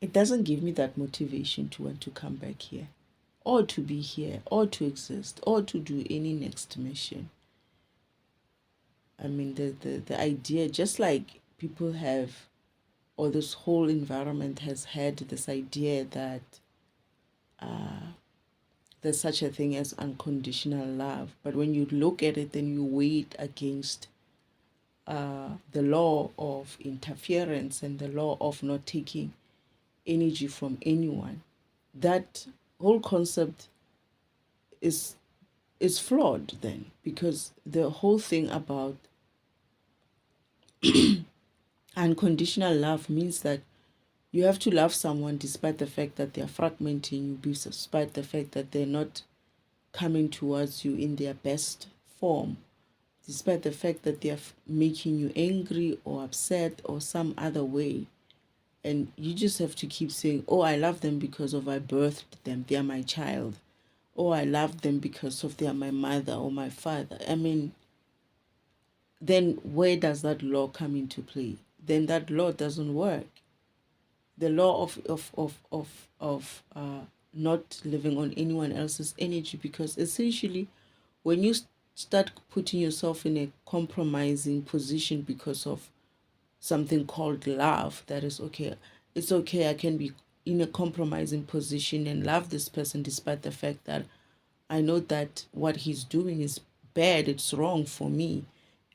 it doesn't give me that motivation to want to come back here, or to be here, or to exist, or to do any next mission. I mean, the idea, just like people have, or this whole environment has had this idea that there's such a thing as unconditional love. But when you look at it, then you weigh it against the law of interference and the law of not taking energy from anyone. That whole concept is flawed then, because the whole thing about unconditional love means that you have to love someone despite the fact that they are fragmenting you, despite the fact that they're not coming towards you in their best form, despite the fact that they are making you angry or upset or some other way. And you just have to keep saying, oh, I love them because of I birthed them, they are my child. Oh, I love them because of they are my mother or my father. I mean, then where does that law come into play? Then that law doesn't work. The law of not living on anyone else's energy, because essentially when you start putting yourself in a compromising position because of something called love, that is okay, it's okay, I can be in a compromising position and love this person despite the fact that I know that what he's doing is bad, it's wrong for me,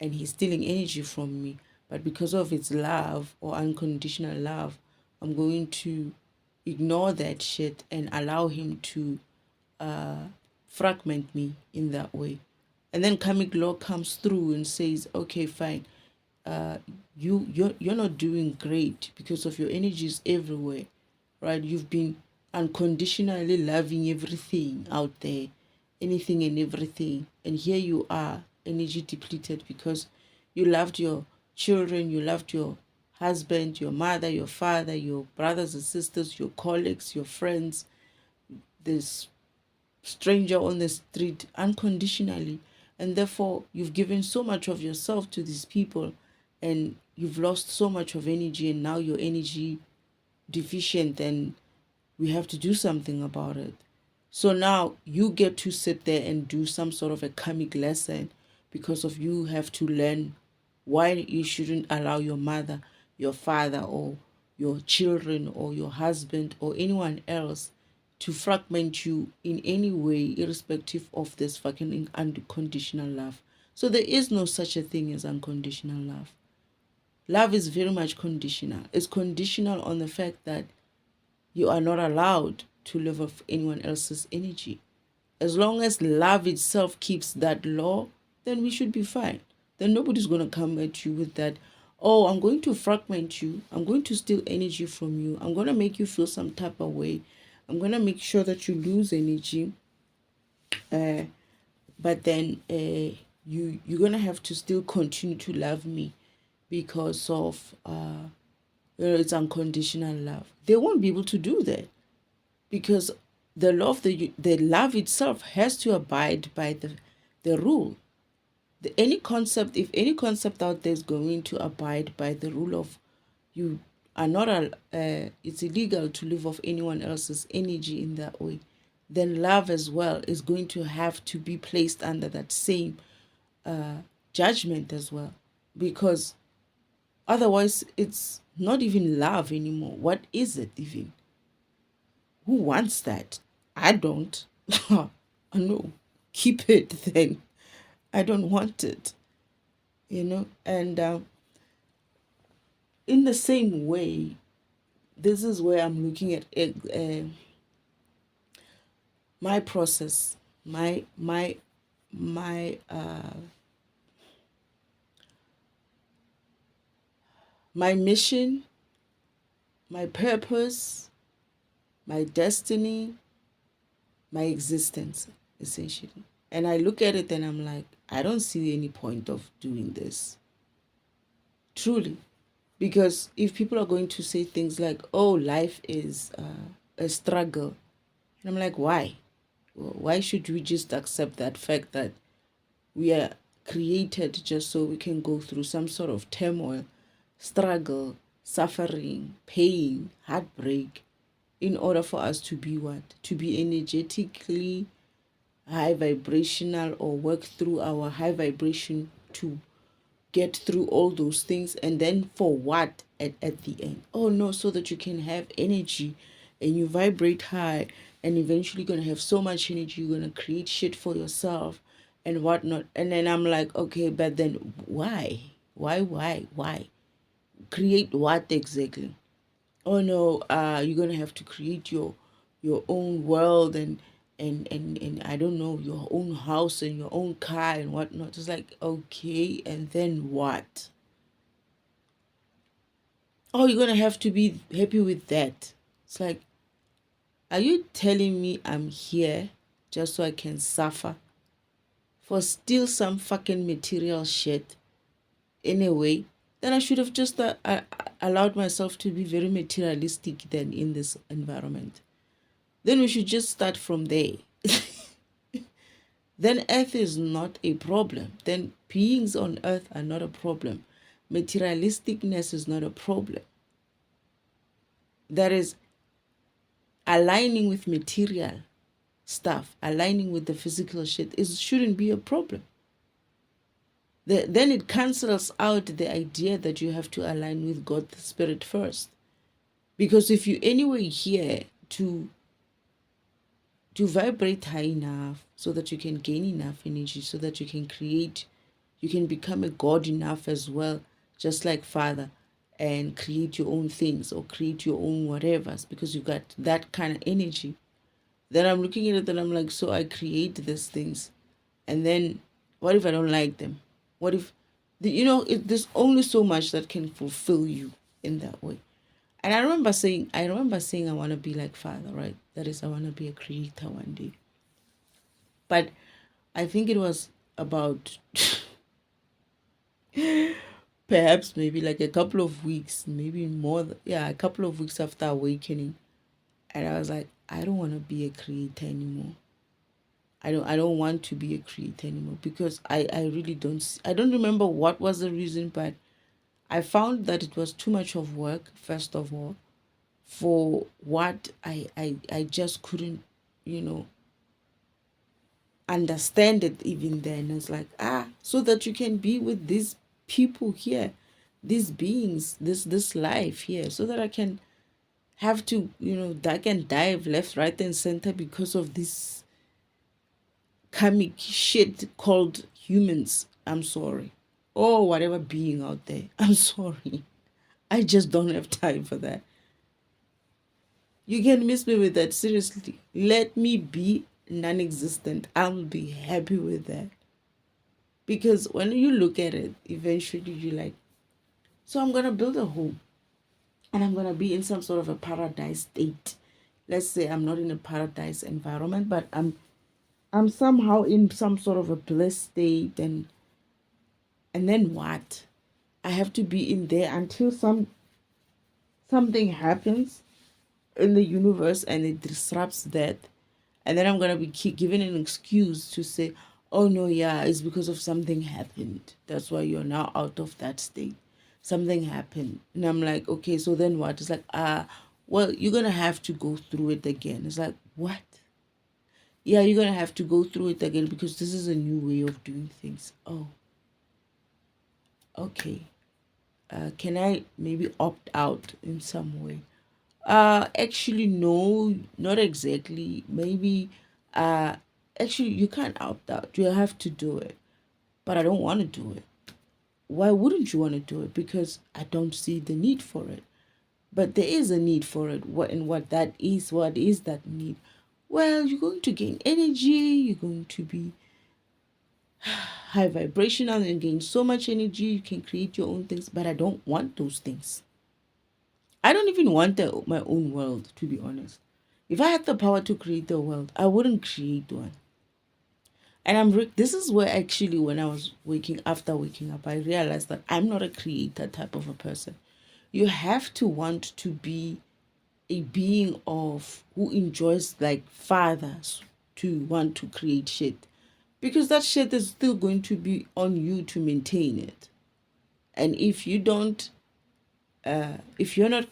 and he's stealing energy from me. But because of its love or unconditional love, I'm going to ignore that shit and allow him to fragment me in that way. And then karmic law comes through and says, okay, fine, you're not doing great because of your energies everywhere, right? You've been unconditionally loving everything out there, anything and everything, and here you are, energy depleted, because you loved your children, you loved your husband, your mother, your father, your brothers and sisters, your colleagues, your friends, this stranger on the street unconditionally, and therefore you've given so much of yourself to these people and you've lost so much of energy, and now your energy deficient, and we have to do something about it. So now you get to sit there and do some sort of a karmic lesson, because of you have to learn why you shouldn't allow your mother, your father, or your children, or your husband, or anyone else to fragment you in any way, irrespective of this fucking unconditional love. So there is no such a thing as unconditional love. Love is very much conditional. It's conditional on the fact that you are not allowed to live off anyone else's energy. As long as love itself keeps that law, then we should be fine. Then nobody's going to come at you with that, oh, I'm going to fragment you. I'm going to steal energy from you. I'm going to make you feel some type of way. I'm going to make sure that you lose energy. But then you're going to have to still continue to love me because of it's unconditional love. They won't be able to do that, because the love itself has to abide by the rule. If any concept out there is going to abide by the rule of you are not it's illegal to live off anyone else's energy in that way, then love as well is going to have to be placed under that same judgment as well, because otherwise it's not even love anymore. What is it even? Who wants that? I don't. No, keep it then. I don't want it, and in the same way, this is where I'm looking at it, my process, my mission, my purpose, my destiny, my existence, essentially. And I look at it and I'm like, I don't see any point of doing this. Truly. Because if people are going to say things like, oh, life is a struggle, and I'm like, why? Why should we just accept that fact that we are created just so we can go through some sort of turmoil, struggle, suffering, pain, heartbreak, in order for us to be what? To be energetically high vibrational, or work through our high vibration to get through all those things. And then for what at the end? Oh no, so that you can have energy and you vibrate high, and eventually you're gonna have so much energy, you're gonna create shit for yourself and whatnot. And then I'm like, okay, but then why? Why? Create what exactly? Oh no, you're gonna have to create your own world, and I don't know, your own house and your own car and whatnot. It's like, okay, and then what? Oh, you're gonna have to be happy with that. It's like, are you telling me I'm here just so I can suffer for still some fucking material shit anyway? Then I should have just allowed myself to be very materialistic then in this environment. Then we should just start from there. Then earth is not a problem. Then beings on earth are not a problem. Materialisticness is not a problem. That is aligning with material stuff, aligning with the physical shit, shouldn't be a problem. Then it cancels out the idea that you have to align with God, the Spirit first. Because if you anyway here to vibrate high enough so that you can gain enough energy, so that you can create, you can become a God enough as well, just like Father, and create your own things or create your own whatevers, because you got that kind of energy. Then I'm looking at it and I'm like, so I create these things, and then what if I don't like them? What if, there's only so much that can fulfill you in that way. And I remember saying I want to be like Father, right? That is, I want to be a creator one day. But I think it was about perhaps maybe like a couple of weeks, maybe more, a couple of weeks after awakening. And I was like, I don't want to be a creator anymore. I don't want to be a creator anymore, because I really I don't remember what was the reason, but I found that it was too much of work, first of all, for what I just couldn't, understand it even then. It's like, so that you can be with these people here, these beings, this life here, so that I can have to, duck and dive left, right, and center because of this karmic shit called humans. I'm sorry. Or whatever being out there. I'm sorry. I just don't have time for that. You can miss me with that. Seriously. Let me be non-existent. I'll be happy with that. Because when you look at it, eventually you're like, so I'm going to build a home. And I'm going to be in some sort of a paradise state. Let's say I'm not in a paradise environment, but I'm somehow in some sort of a bliss state, and then what? I have to be in there until something happens in the universe and it disrupts that, and then I'm gonna be given an excuse to say, oh no, it's because of something happened, that's why you're now out of that state. Something happened. And I'm like, okay, so then what? It's like, well, you're gonna have to go through it again. It's like, what? Yeah, you're gonna have to go through it again because this is a new way of doing things. Oh, okay. Can I maybe opt out in some way? Actually, no, not exactly. Maybe, actually, you can't opt out. You have to do it. But I don't want to do it. Why wouldn't you want to do it? Because I don't see the need for it. But there is a need for it. What is that need? Well, you're going to gain energy. You're going to be high vibrational and gain so much energy. You can create your own things. But I don't want those things. I don't even want my own world, to be honest. If I had the power to create a world, I wouldn't create one. And this is where actually, when I was after waking up, I realized that I'm not a creator type of a person. You have to want to be a being of who enjoys like fathers to want to create shit, because that shit is still going to be on you to maintain it. And if you don't if you're not,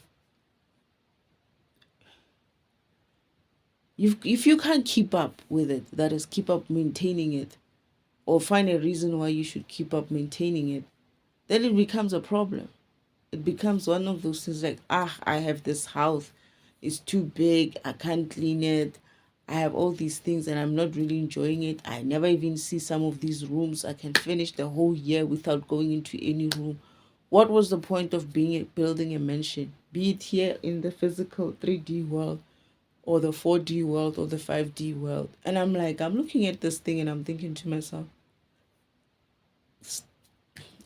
if you can't keep up with it, that is, keep up maintaining it, or find a reason why you should keep up maintaining it, then it becomes a problem. It becomes one of those things like, I have this house, it's too big, I can't clean it. I have all these things and I'm not really enjoying it. I never even see some of these rooms. I can finish the whole year without going into any room. What was the point of building a mansion? Be it here in the physical 3D world, or the 4D world, or the 5D world. And I'm like, I'm looking at this thing and I'm thinking to myself,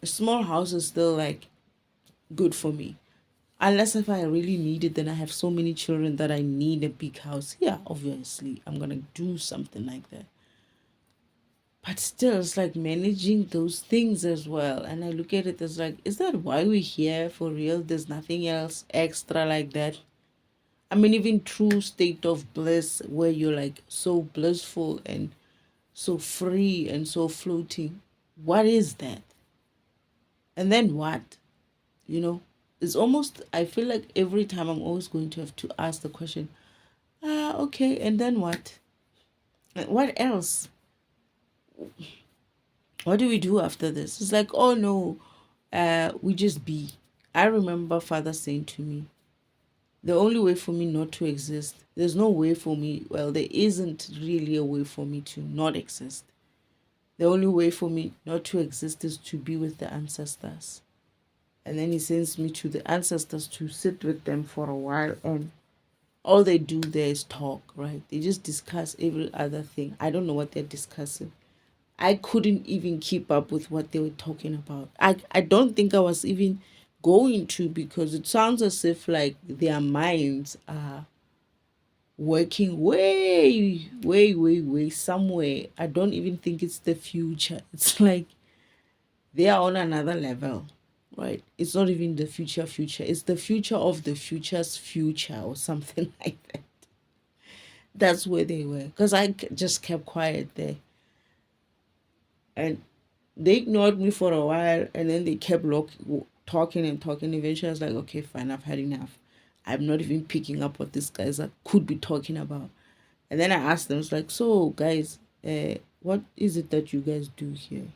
a small house is still like good for me. Unless if I really need it, then I have so many children that I need a big house. Yeah, obviously, I'm gonna do something like that. But still, it's like managing those things as well. And I look at it as like, is that why we're here for real? There's nothing else extra like that. I mean, even true state of bliss where you're like so blissful and so free and so floating. What is that? And then what? You know, it's almost, I feel like every time I'm always going to have to ask the question, okay, and then what? What else? What do we do after this? It's like, oh no, we just be. I remember father saying to me, the only way for me not to exist, there's no way for me, well, there isn't really a way for me to not exist. The only way for me not to exist is to be with the ancestors. And then he sends me to the ancestors to sit with them for a while, and all they do there is talk, right? They just discuss every other thing. I don't know what they're discussing. I couldn't even keep up with what they were talking about. I don't think I was even going to, because it sounds as if like their minds are working way, way, way, way somewhere. I don't even think it's the future. It's like they are on another level, right? It's not even the future. It's the future of the future's future or something like that. That's where they were. Because just kept quiet there. And they ignored me for a while, and then they kept talking and talking. Eventually, I was like, okay, fine, I've had enough. I'm not even picking up what these guys could be talking about. And then I asked them, it's like, so guys, what is it that you guys do here?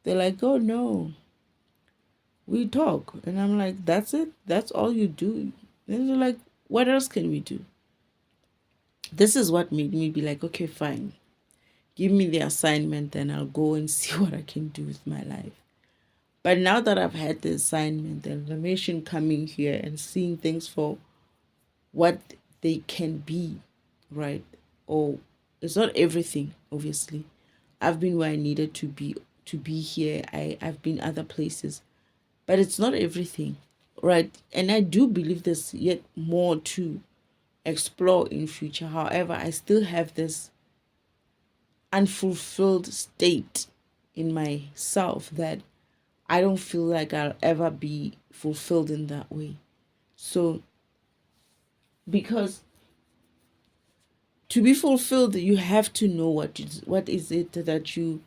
They're like, oh no, we talk. And I'm like, that's it? That's all you do? And they're like, what else can we do? This is what made me be like, okay, fine. Give me the assignment and I'll go and see what I can do with my life. But now that I've had the assignment, the information coming here and seeing things for what they can be, right? Or it's not everything, obviously. I've been where I needed to be here. I've been other places. But it's not everything, right? And I do believe there's yet more to explore in future. However, I still have this unfulfilled state in myself that I don't feel like I'll ever be fulfilled in that way. So, because to be fulfilled, you have to know what is it that you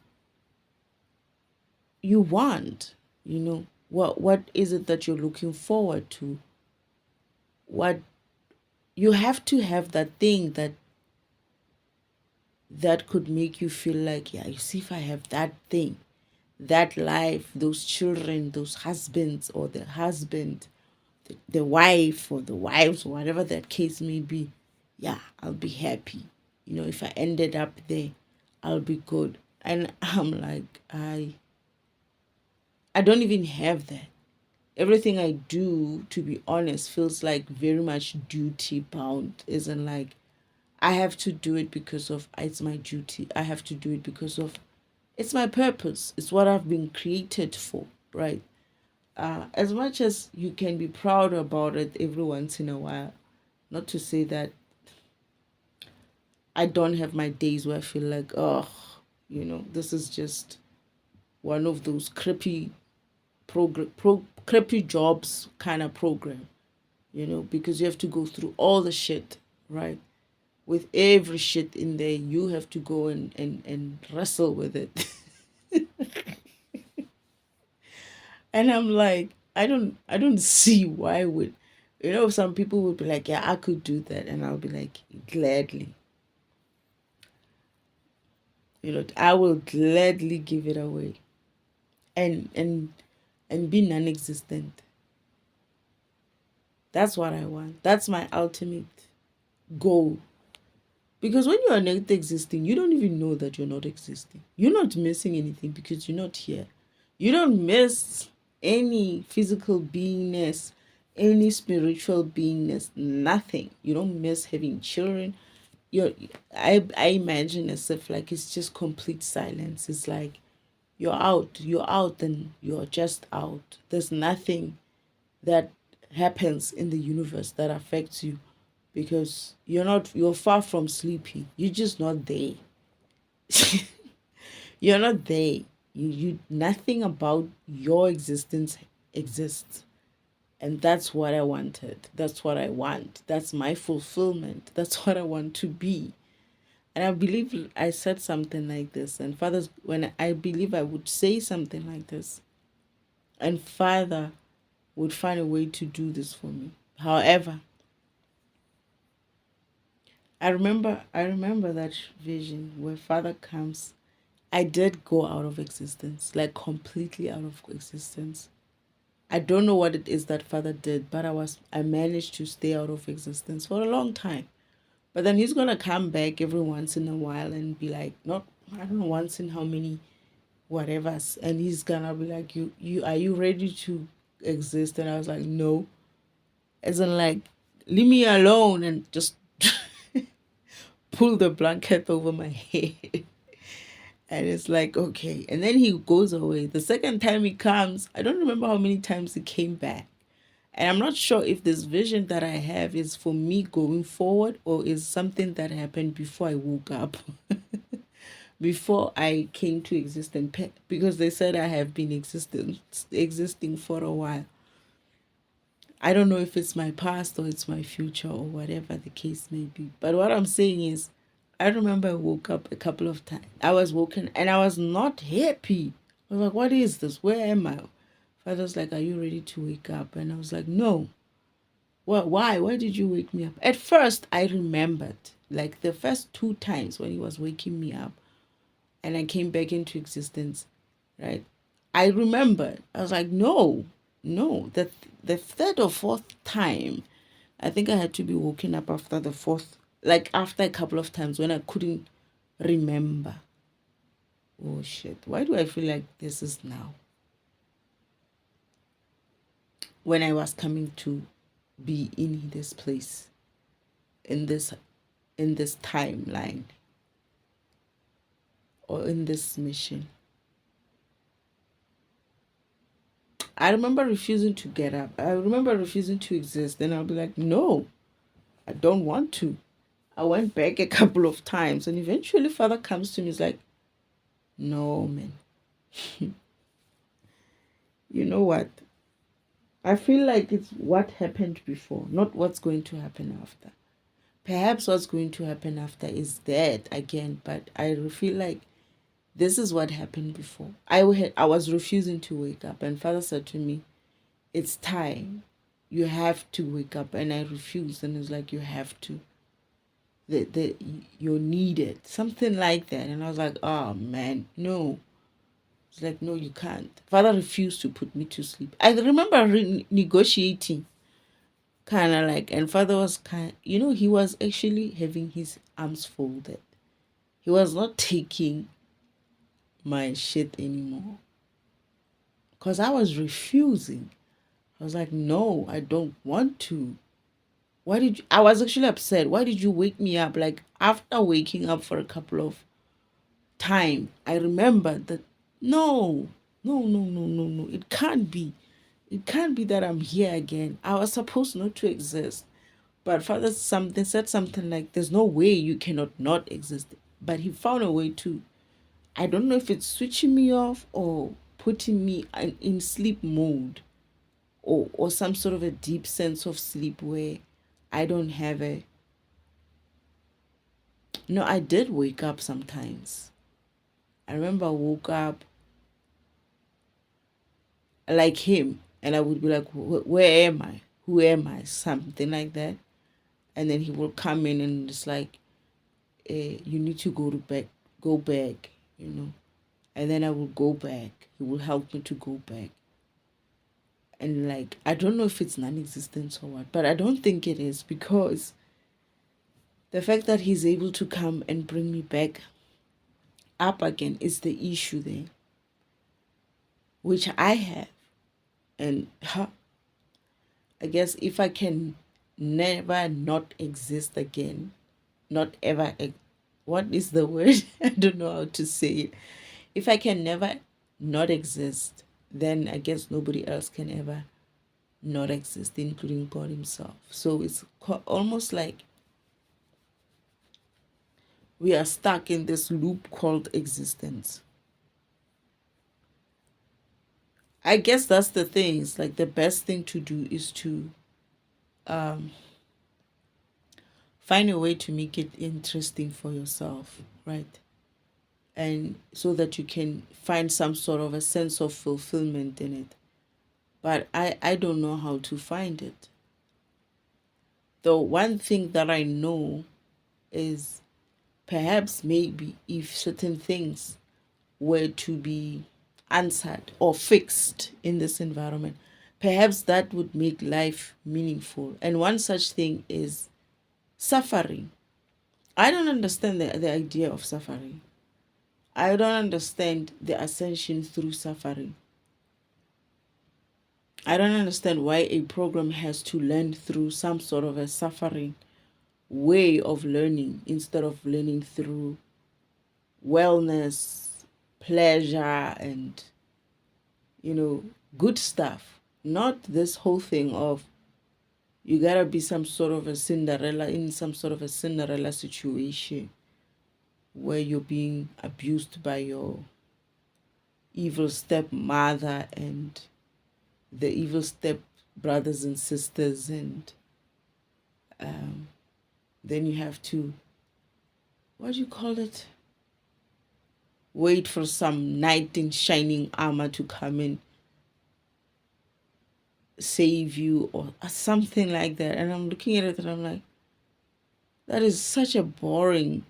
want. You know, what is it that you're looking forward to? What you have to have that thing that could make you feel like, yeah, you see, if I have that thing, that life, those children, those husbands, or the husband, the wife, or the wives, or whatever that case may be, yeah, I'll be happy. You know, if I ended up there, I'll be good. And I'm like, I don't even have that. Everything I do, to be honest, feels like very much duty bound. Isn't like I have to do it because of it's my duty. I have to do it because of it's my purpose. It's what I've been created for, right? As much as you can be proud about it every once in a while, not to say that I don't have my days where I feel like, oh, this is just one of those crappy jobs kind of program, because you have to go through all the shit, right? With every shit in there, you have to go and wrestle with it. And I'm like, I don't see why would, some people would be like, yeah, I could do that, and I'll be like, gladly, I will gladly give it away, and be non-existent. That's what I want. That's my ultimate goal. Because when you are not existing, you don't even know that you're not existing. You're not missing anything because you're not here. You don't miss any physical beingness, any spiritual beingness, nothing. You don't miss having children. You're I imagine as if like it's just complete silence. It's like you're out and you're just out. There's nothing that happens in the universe that affects you because you're far from sleepy. You're just not there. You're not there. You nothing about your existence exists. And that's what I wanted. That's what I want. That's my fulfillment. That's what I want to be. And I believe I said something like this. And Father's, when I believe I would say something like this, and Father would find a way to do this for me. However, I remember that vision where Father comes. I did go out of existence, like completely out of existence. I don't know what it is that Father did, but I managed to stay out of existence for a long time. But then he's gonna come back every once in a while and be like, not, I don't know, once in how many whatever's, and he's gonna be like, you are you ready to exist? And I was like, no. As in like, leave me alone, and just pull the blanket over my head. And it's like, okay. And then he goes away. The second time he comes, I don't remember how many times he came back. And I'm not sure if this vision that I have is for me going forward or is something that happened before I woke up, before I came to existence. Because they said I have been existing for a while. I don't know if it's my past or it's my future or whatever the case may be. But what I'm saying is, I remember I woke up a couple of times. I was woken and I was not happy. I was like, what is this? Where am I? Father's like, are you ready to wake up? And I was like, no. Well, why? Why did you wake me up? At first, I remembered, like the first two times when he was waking me up and I came back into existence, right? I remember. I was like, no, no. The third or fourth time, I think I had to be woken up after the fourth, like after a couple of times when I couldn't remember. Oh shit. Why do I feel like this is now? When I was coming to be in this place, in this timeline, or in this mission. I remember refusing to get up. I remember refusing to exist. Then I'll be like, no, I don't want to. I went back a couple of times, and eventually Father comes to me. He's like, no, man. You know what? I feel like it's what happened before, not what's going to happen after. Perhaps what's going to happen after is that again, but I feel like this is what happened before. I was refusing to wake up, and Father said to me, it's time. You have to wake up. And I refused, and it's like, you have to. You're needed. Something like that. And I was like, oh man, no. It's like, no, you can't. Father refused to put me to sleep. I remember negotiating, kind of like, and Father was he was actually having his arms folded. He was not taking my shit anymore. Because I was refusing. I was like, no, I don't want to. I was actually upset. Why did you wake me up? Like, after waking up for a couple of time, I remembered that, no, no, no, no, no, no. It can't be. It can't be that I'm here again. I was supposed not to exist. But Father said something like, there's no way you cannot not exist. But he found a way to, I don't know if it's switching me off or putting me in sleep mode, or some sort of a deep sense of sleep where I don't have a. No, I did wake up sometimes. I remember I woke up like him. and I would be like, where am I? Who am I? Something like that. And then he will come in and it's like, you need to go back, you know. And then I will go back. He will help me to go back. And like, I don't know if it's non-existence or what, but I don't think it is, because the fact that he's able to come and bring me back up again is the issue there, which I have. And I guess if I can never not exist again, not ever, what is the word? I don't know how to say it. If I can never not exist, then I guess nobody else can ever not exist, including God himself. So it's almost like we are stuck in this loop called existence. I guess that's the thing. It's like the best thing to do is to find a way to make it interesting for yourself, right? And so that you can find some sort of a sense of fulfillment in it. But I don't know how to find it. The one thing that I know is perhaps maybe if certain things were to be answered or fixed in this environment, perhaps that would make life meaningful. And one such thing is suffering. I don't understand the idea of suffering. I don't understand the ascension through suffering. I don't understand why a program has to learn through some sort of a suffering way of learning instead of learning through wellness, pleasure, and, good stuff. Not this whole thing of you gotta be some sort of a Cinderella in some sort of a Cinderella situation where you're being abused by your evil stepmother and the evil step brothers and sisters, and then you have to, what do you call it, wait for some knight in shining armor to come and save you or something like that. And I'm looking at it and I'm like, that is such a boring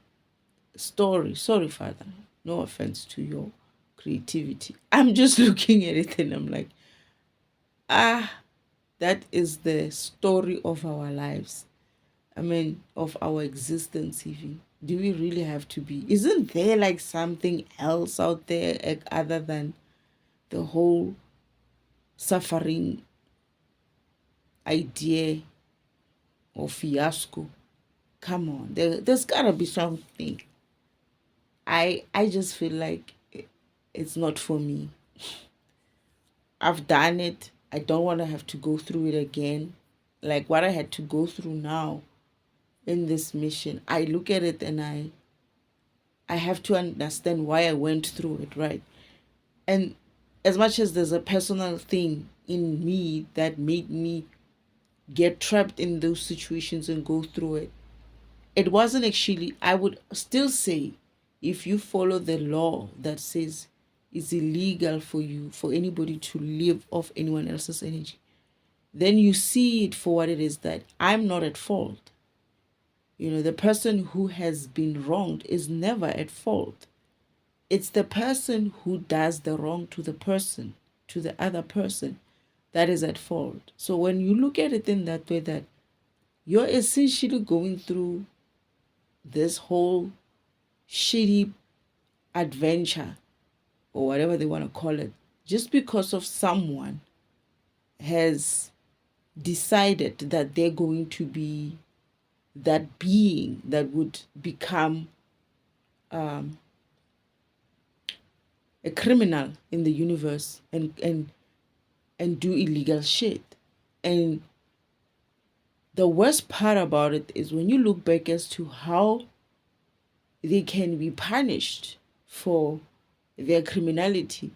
story. Sorry, Father, no offense to your creativity. I'm just looking at it and I'm like, that is the story of our lives. I mean, of our existence even. Do we really have to be? Isn't there like something else out there other than the whole suffering idea or fiasco? Come on, there's gotta be something. I just feel like it's not for me. I've done it. I don't want to have to go through it again. Like what I had to go through now in this mission, I look at it and I have to understand why I went through it, right? And as much as there's a personal thing in me that made me get trapped in those situations and go through it, it wasn't actually, I would still say, if you follow the law that says it's illegal for you, for anybody to live off anyone else's energy, then you see it for what it is, that I'm not at fault. The person who has been wronged is never at fault. It's the person who does the wrong to the other person, that is at fault. So when you look at it in that way, that you're essentially going through this whole shitty adventure or whatever they want to call it, just because of someone has decided that they're going to be that being that would become a criminal in the universe and do illegal shit. And the worst part about it is when you look back as to how they can be punished for their criminality,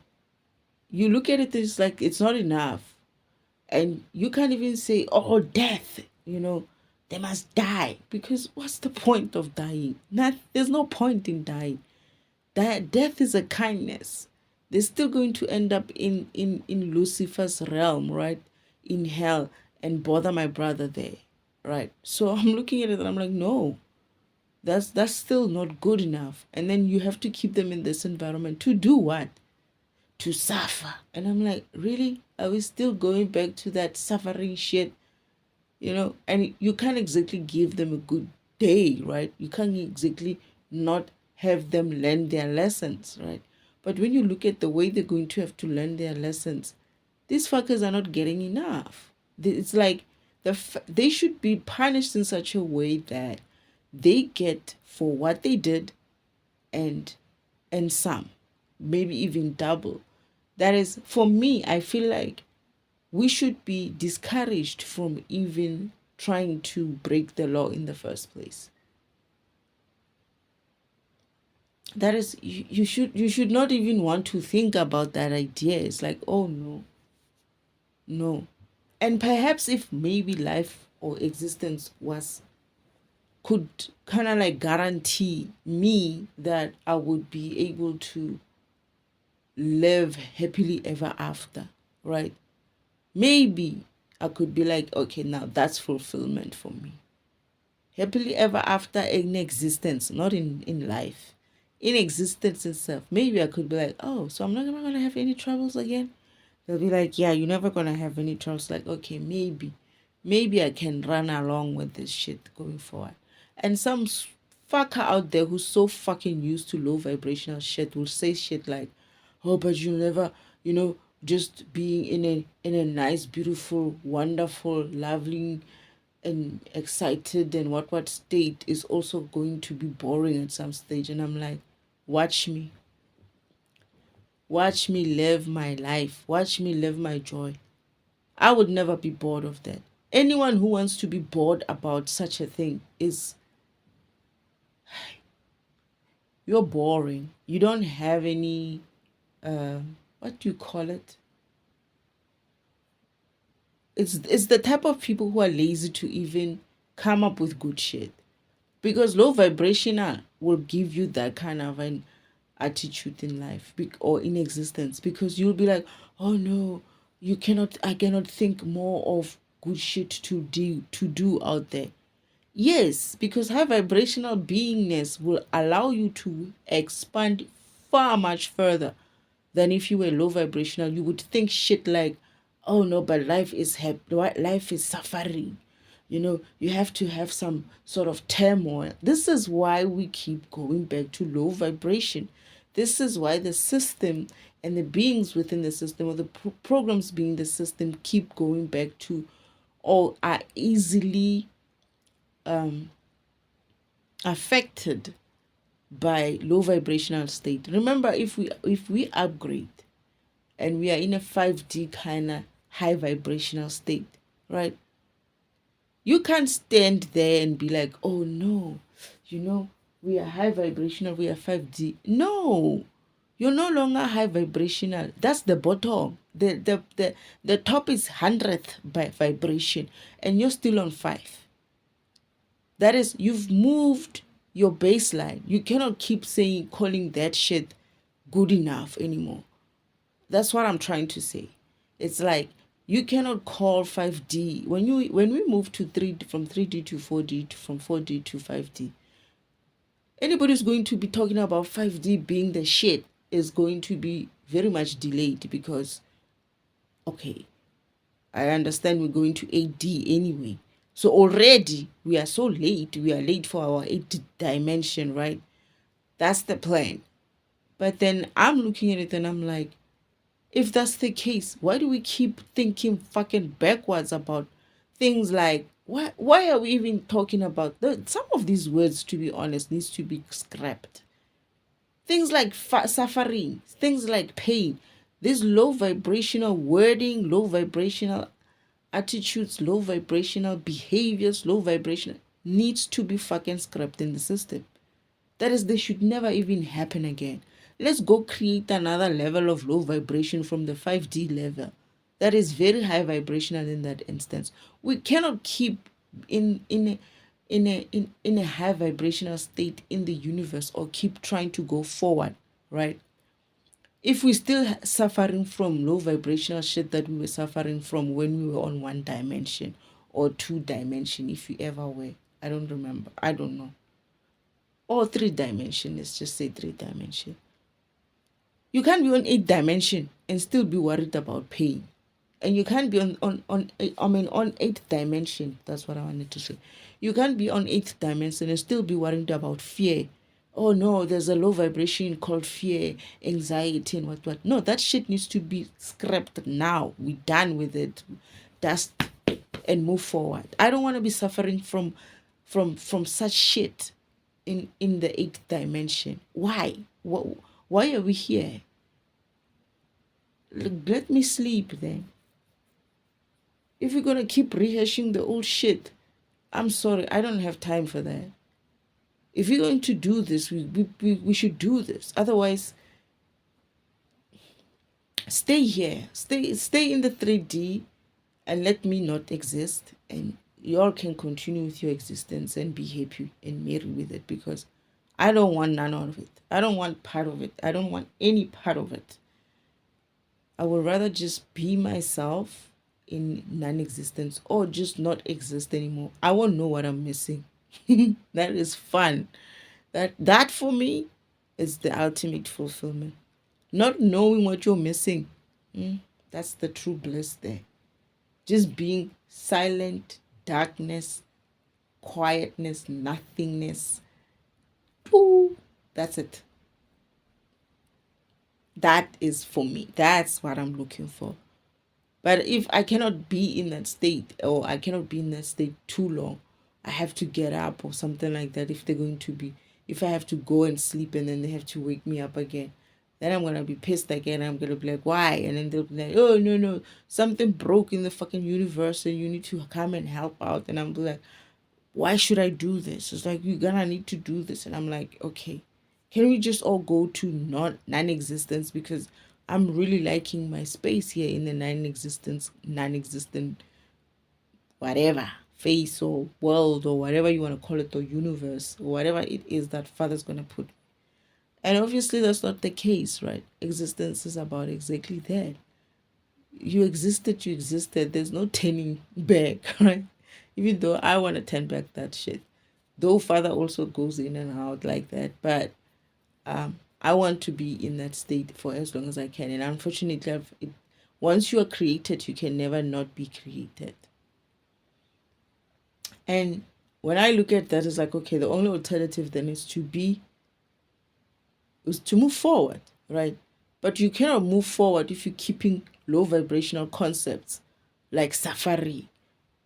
you look at it as like it's not enough. And you can't even say, oh, death, they must die. Because what's the point of dying? There's no point in dying. Death is a kindness. they're still going to end up in Lucifer's realm, right? In hell, and bother my brother there, right? So I'm looking at it and I'm like, no, that's still not good enough. And then you have to keep them in this environment to do what? To suffer. And I'm like, really? Are we still going back to that suffering shit? And you can't exactly give them a good day, right? You can't exactly not have them learn their lessons, right? But when you look at the way they're going to have to learn their lessons, these fuckers are not getting enough. It's like they should be punished in such a way that they get for what they did, and some, maybe even double. That is, for me, I feel like we should be discouraged from even trying to break the law in the first place. That is, you should not even want to think about that idea. It's like, oh no, no. And perhaps if maybe life or existence could kind of like guarantee me that I would be able to live happily ever after, right? Maybe I could be like, okay, now that's fulfillment for me. Happily ever after in existence, not in life. In existence itself. Maybe I could be like, oh, so I'm not going to have any troubles again. They'll be like, yeah, you're never going to have any troubles. Like, okay, maybe I can run along with this shit going forward. And some fucker out there who's so fucking used to low vibrational shit will say shit like, oh, but you'll never, just being in a nice, beautiful, wonderful, lovely, and excited and what state is also going to be boring at some stage. And I'm like, watch me live my life, watch me live my joy. I would never be bored of that. Anyone who wants to be bored about such a thing is, you're boring. You don't have any what do you call it? It's the type of people who are lazy to even come up with good shit. Because low vibrational will give you that kind of an attitude in life or in existence, because you'll be like, oh no, I cannot think more of good shit to do out there. Yes, because high vibrational beingness will allow you to expand far much further than if you were low vibrational. You would think shit like, oh no, but life is life is suffering. You have to have some sort of turmoil. This is why we keep going back to low vibration. This is why the system and the beings within the system, or the programs being the system, keep going back to, or are easily affected by low vibrational state. Remember, if we upgrade and we are in a 5D kind of high vibrational state, right? You can't stand there and be like, oh no, we are high vibrational, we are 5D. No, you're no longer high vibrational. That's the bottom. The top is 100th by vibration, and you're still on 5. That is, you've moved your baseline. You cannot keep calling that shit good enough anymore. That's what I'm trying to say. It's like, you cannot call 5D when we move to 3, from 3D to 4D, from 4D to 5D. Anybody's going to be talking about 5D being the shit is going to be very much delayed, because, okay, I understand we're going to 8D anyway. So already we are so late. We are late for our 8th dimension, right? That's the plan. But then I'm looking at it and I'm like, if that's the case, why do we keep thinking fucking backwards about things like, why are we even talking about some of these words, to be honest, needs to be scrapped. Things like suffering, things like pain, this low vibrational wording, low vibrational attitudes, low vibrational behaviors, low vibrational, needs to be fucking scrapped in the system. That is, they should never even happen again. Let's go create another level of low vibration from the 5D level. That is very high vibrational in that instance. We cannot keep in a high vibrational state in the universe, or keep trying to go forward, right? if we're still suffering from low vibrational shit that we were suffering from when we were on 1 dimension or 2 dimension, if you ever were, I don't remember, I don't know, or 3 dimension, let's just say 3 dimension. You can't be on 8 dimension and still be worried about pain. And you can't be on 8th dimension. That's what I wanted to say. You can't be on 8th dimension and still be worried about fear. Oh no, there's a low vibration called fear, anxiety, and what. No, that shit needs to be scrapped now. We're done with it. Dust and move forward. I don't want to be suffering from such shit in the 8th dimension. Why? Why are we here? Let me sleep then. If you're going to keep rehashing the old shit, I'm sorry, I don't have time for that. If you're going to do this, we should do this. Otherwise, stay here. Stay in the 3D and let me not exist. And y'all can continue with your existence and be happy and merry with it, because I don't want none of it. I don't want part of it. I don't want any part of it. I would rather just be myself in non-existence, or just not exist anymore. I won't know what I'm missing. That is fun. That for me is the ultimate fulfillment. Not knowing what you're missing. That's the true bliss there. Just being silent, darkness, quietness, nothingness. Pooh, that's it. That is for me. That's what I'm looking for. But if I cannot be in that state, or I cannot be in that state too long, I have to get up or something like that. If I have to go and sleep and then they have to wake me up again, then I'm going to be pissed again. I'm going to be like, why? And then they'll be like, oh, no, something broke in the fucking universe and you need to come and help out. And I'm like, why should I do this? It's like, you're going to need to do this. And I'm like, okay, can we just all go to non-existence? Because I'm really liking my space here in the non-existent, whatever, face or world or whatever you want to call it, or universe, or whatever it is that Father's going to put. And obviously that's not the case, right? Existence is about exactly that. You existed. There's no turning back, right? Even though I want to turn back that shit. Though Father also goes in and out like that. But I want to be in that state for as long as I can. And unfortunately, once you are created, you can never not be created. And when I look at that, it's like, okay, the only alternative then is to move forward, right? But you cannot move forward if you're keeping low vibrational concepts like safari,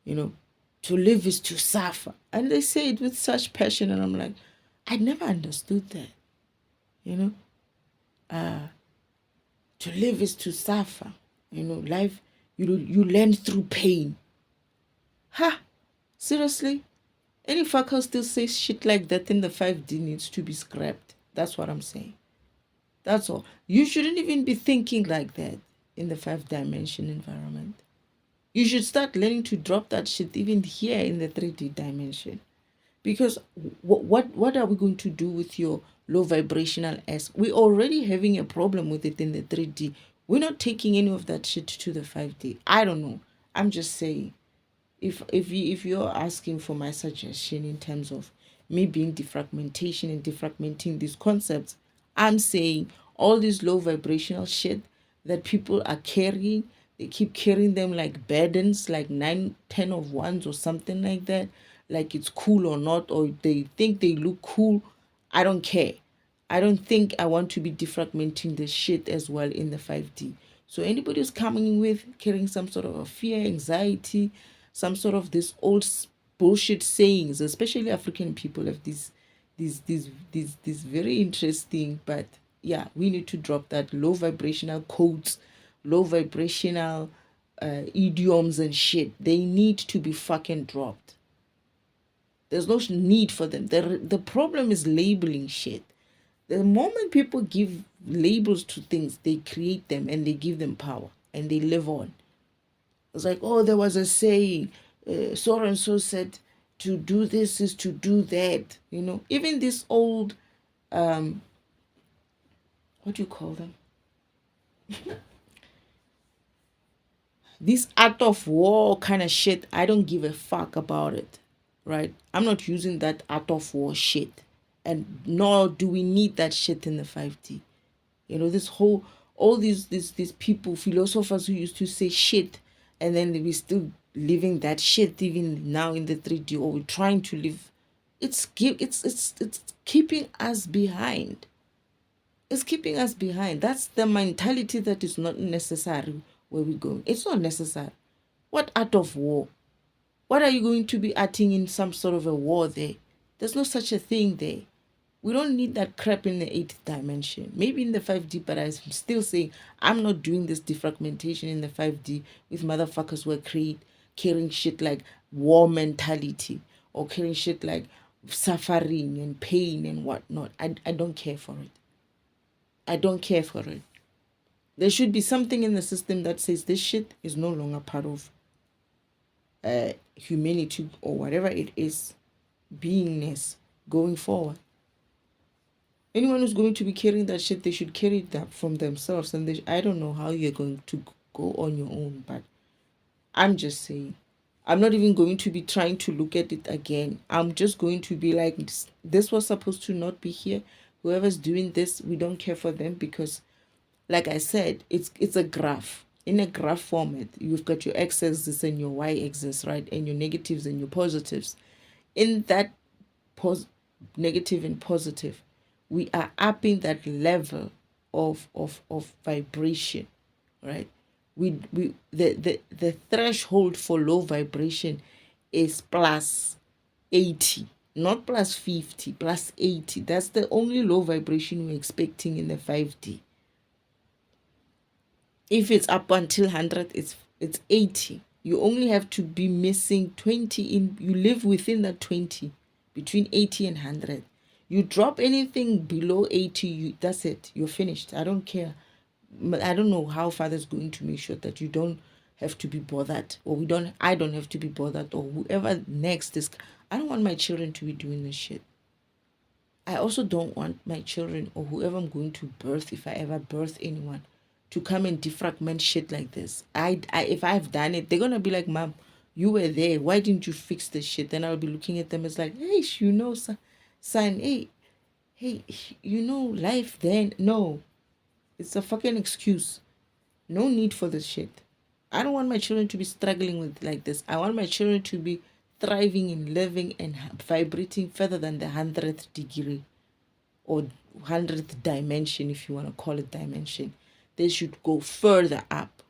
to live is to suffer. And they say it with such passion, and I'm like, I never understood that. To live is to suffer. Life, you learn through pain. Seriously? Any fucker still says shit like that in the 5D needs to be scrapped. That's what I'm saying. That's all. You shouldn't even be thinking like that in the 5-dimension environment. You should start learning to drop that shit even here in the 3D dimension. Because what are we going to do with your low vibrational ass? We're already having a problem with it in the 3D. We're not taking any of that shit to the 5D. I don't know. I'm just saying. If you're asking for my suggestion in terms of me being defragmentation and defragmenting these concepts, I'm saying all this low vibrational shit that people are carrying, they keep carrying them like burdens, like 9, 10 of wands or something like that, like it's cool or not, or they think they look cool. I don't care. I don't think I want to be defragmenting the shit as well in the 5D. So anybody who's coming with carrying some sort of a fear, anxiety, some sort of this old bullshit sayings, especially African people have these very interesting, but yeah, we need to drop that low vibrational codes, low vibrational idioms and shit. They need to be fucking dropped. There's no need for them. The problem is labeling shit. The moment people give labels to things, they create them and they give them power and they live on. It's like, oh, there was a saying, so and so said, to do this is to do that. Even this old, what do you call them? This art of war kind of shit, I don't give a fuck about it, right? I'm not using that art of war shit. And nor do we need that shit in the 5D. You know, this whole, all these people, philosophers who used to say shit, and then we still living that shit even now in the 3D, or we're trying to live. It's keeping us behind. It's keeping us behind. That's the mentality that is not necessary where we're going. It's not necessary. What art of war? What are you going to be arting in some sort of a war there? There's no such a thing there. We don't need that crap in the 8th dimension. Maybe in the 5D, but I'm still saying I'm not doing this defragmentation in the 5D with motherfuckers who are carrying shit like war mentality, or carrying shit like suffering and pain and whatnot. I don't care for it. I don't care for it. There should be something in the system that says this shit is no longer part of humanity or whatever it is, beingness going forward. Anyone who's going to be carrying that shit, they should carry that from themselves. And I don't know how you're going to go on your own, but I'm just saying. I'm not even going to be trying to look at it again. I'm just going to be like, this was supposed to not be here. Whoever's doing this, we don't care for them, because, like I said, it's a graph. In a graph format, you've got your x-axis and your y-axis, right? And your negatives and your positives. In that negative and positive, we are upping that level of vibration, right? The threshold for low vibration is plus 80, not plus 50, plus 80. That's the only low vibration we're expecting in the 5D. If it's up until 100, it's 80. You only have to be missing 20 in, you live within that 20, between 80 and 100. You drop anything below 80, that's it. You're finished. I don't care. I don't know how Father's going to make sure that you don't have to be bothered, or I don't have to be bothered, or whoever next is. I don't want my children to be doing this shit. I also don't want my children, or whoever I'm going to birth, if I ever birth anyone, to come and defragment shit like this. If I've done it, they're gonna be like, Mom, you were there. Why didn't you fix this shit? Then I'll be looking at them as like, hey, son, hey, life then. No, it's a fucking excuse. No need for this shit. I don't want my children to be struggling with like this. I want my children to be thriving and living and vibrating further than the 100th degree or 100th dimension, if you want to call it dimension. They should go further up.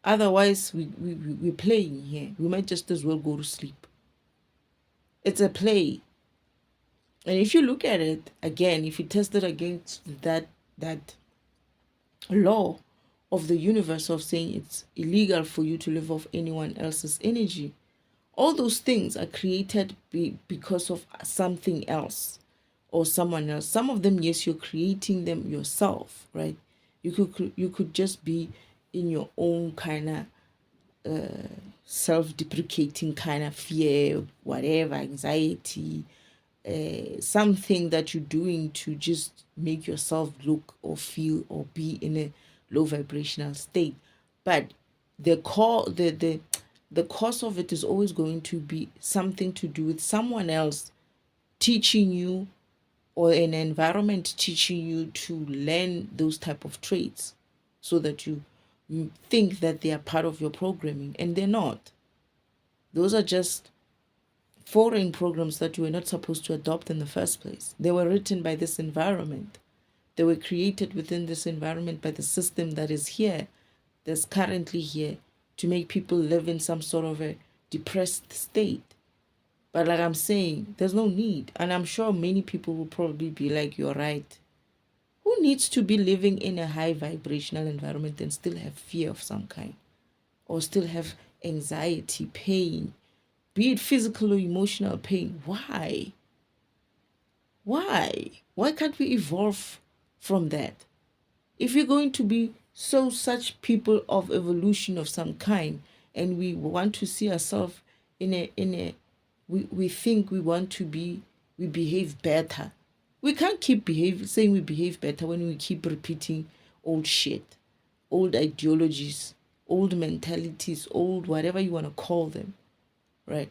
Otherwise, we're playing here. We might just as well go to sleep. It's a play. And if you look at it again, if you test it against that law of the universe of saying it's illegal for you to live off anyone else's energy, all those things are created because of something else or someone else. Some of them, yes, you're creating them yourself, right? You could just be in your own kind of self-deprecating kind of fear, whatever, anxiety, something that you're doing to just make yourself look or feel or be in a low vibrational state. But the cause of it is always going to be something to do with someone else teaching you, or an environment teaching you to learn those type of traits, so that you think that they are part of your programming, and they're not. Those are just foreign programs that you were not supposed to adopt in the first place. They were written by this environment. They were created within this environment by the system that is here, that's currently here, to make people live in some sort of a depressed state. But like I'm saying, there's no need. And I'm sure many people will probably be like, you're right. Who needs to be living in a high vibrational environment and still have fear of some kind? Or still have anxiety, pain, be it physical or emotional pain? Why? Why? Why can't we evolve from that? If you're going to be such people of evolution of some kind, and we want to see ourselves we think we want to be, we behave better. We can't keep saying we behave better when we keep repeating old shit. old ideologies, old mentalities, old whatever you want to call them, right?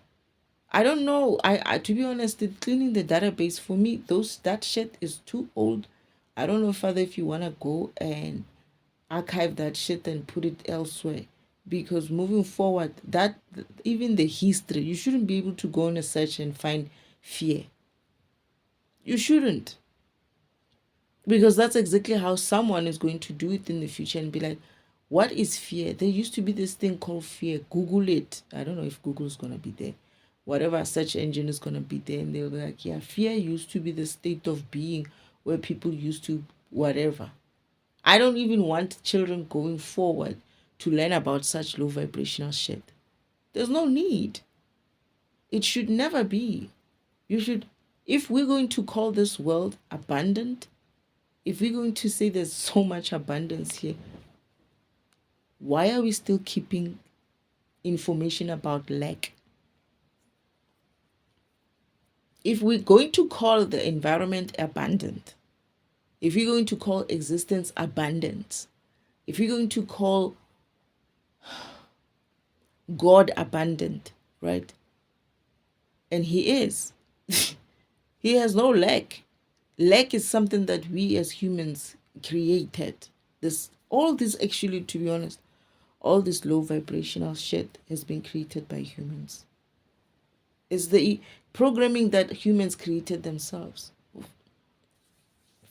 I don't know. I to be honest, cleaning the database for me, that shit is too old. I don't know, Father, if you wanna go and archive that shit and put it elsewhere. Because moving forward, that even the history, you shouldn't be able to go on a search and find fear. You shouldn't. Because that's exactly how someone is going to do it in the future and be like, what is fear? There used to be this thing called fear. Google it. I don't know if Google's gonna be there. Whatever search engine is gonna be there, and they'll be like, yeah, fear used to be the state of being where people used to whatever. I don't even want children going forward to learn about such low vibrational shit. There's no need. It should never be. You should, if we're going to call this world abundant, if we're going to say there's so much abundance here, why are we still keeping information about lack? If we're going to call the environment abundant, if we're going to call existence abundance, if we're going to call God abundant, right? And He is. He has no lack. Lack is something that we as humans created. All this actually, to be honest, all this low vibrational shit has been created by humans. It's the programming that humans created themselves.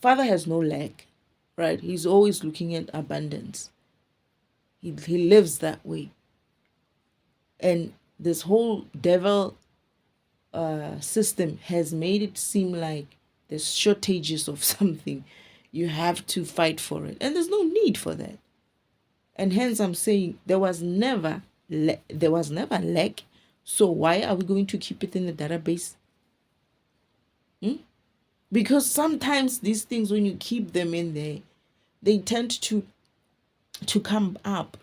Father has no lack, right? He's always looking at abundance. He lives that way. And this whole devil system has made it seem like there's shortages of something. You have to fight for it. And there's no need for that. And hence I'm saying there was never lack. So why are we going to keep it in the database? Because sometimes these things, when you keep them in there, they tend to come up,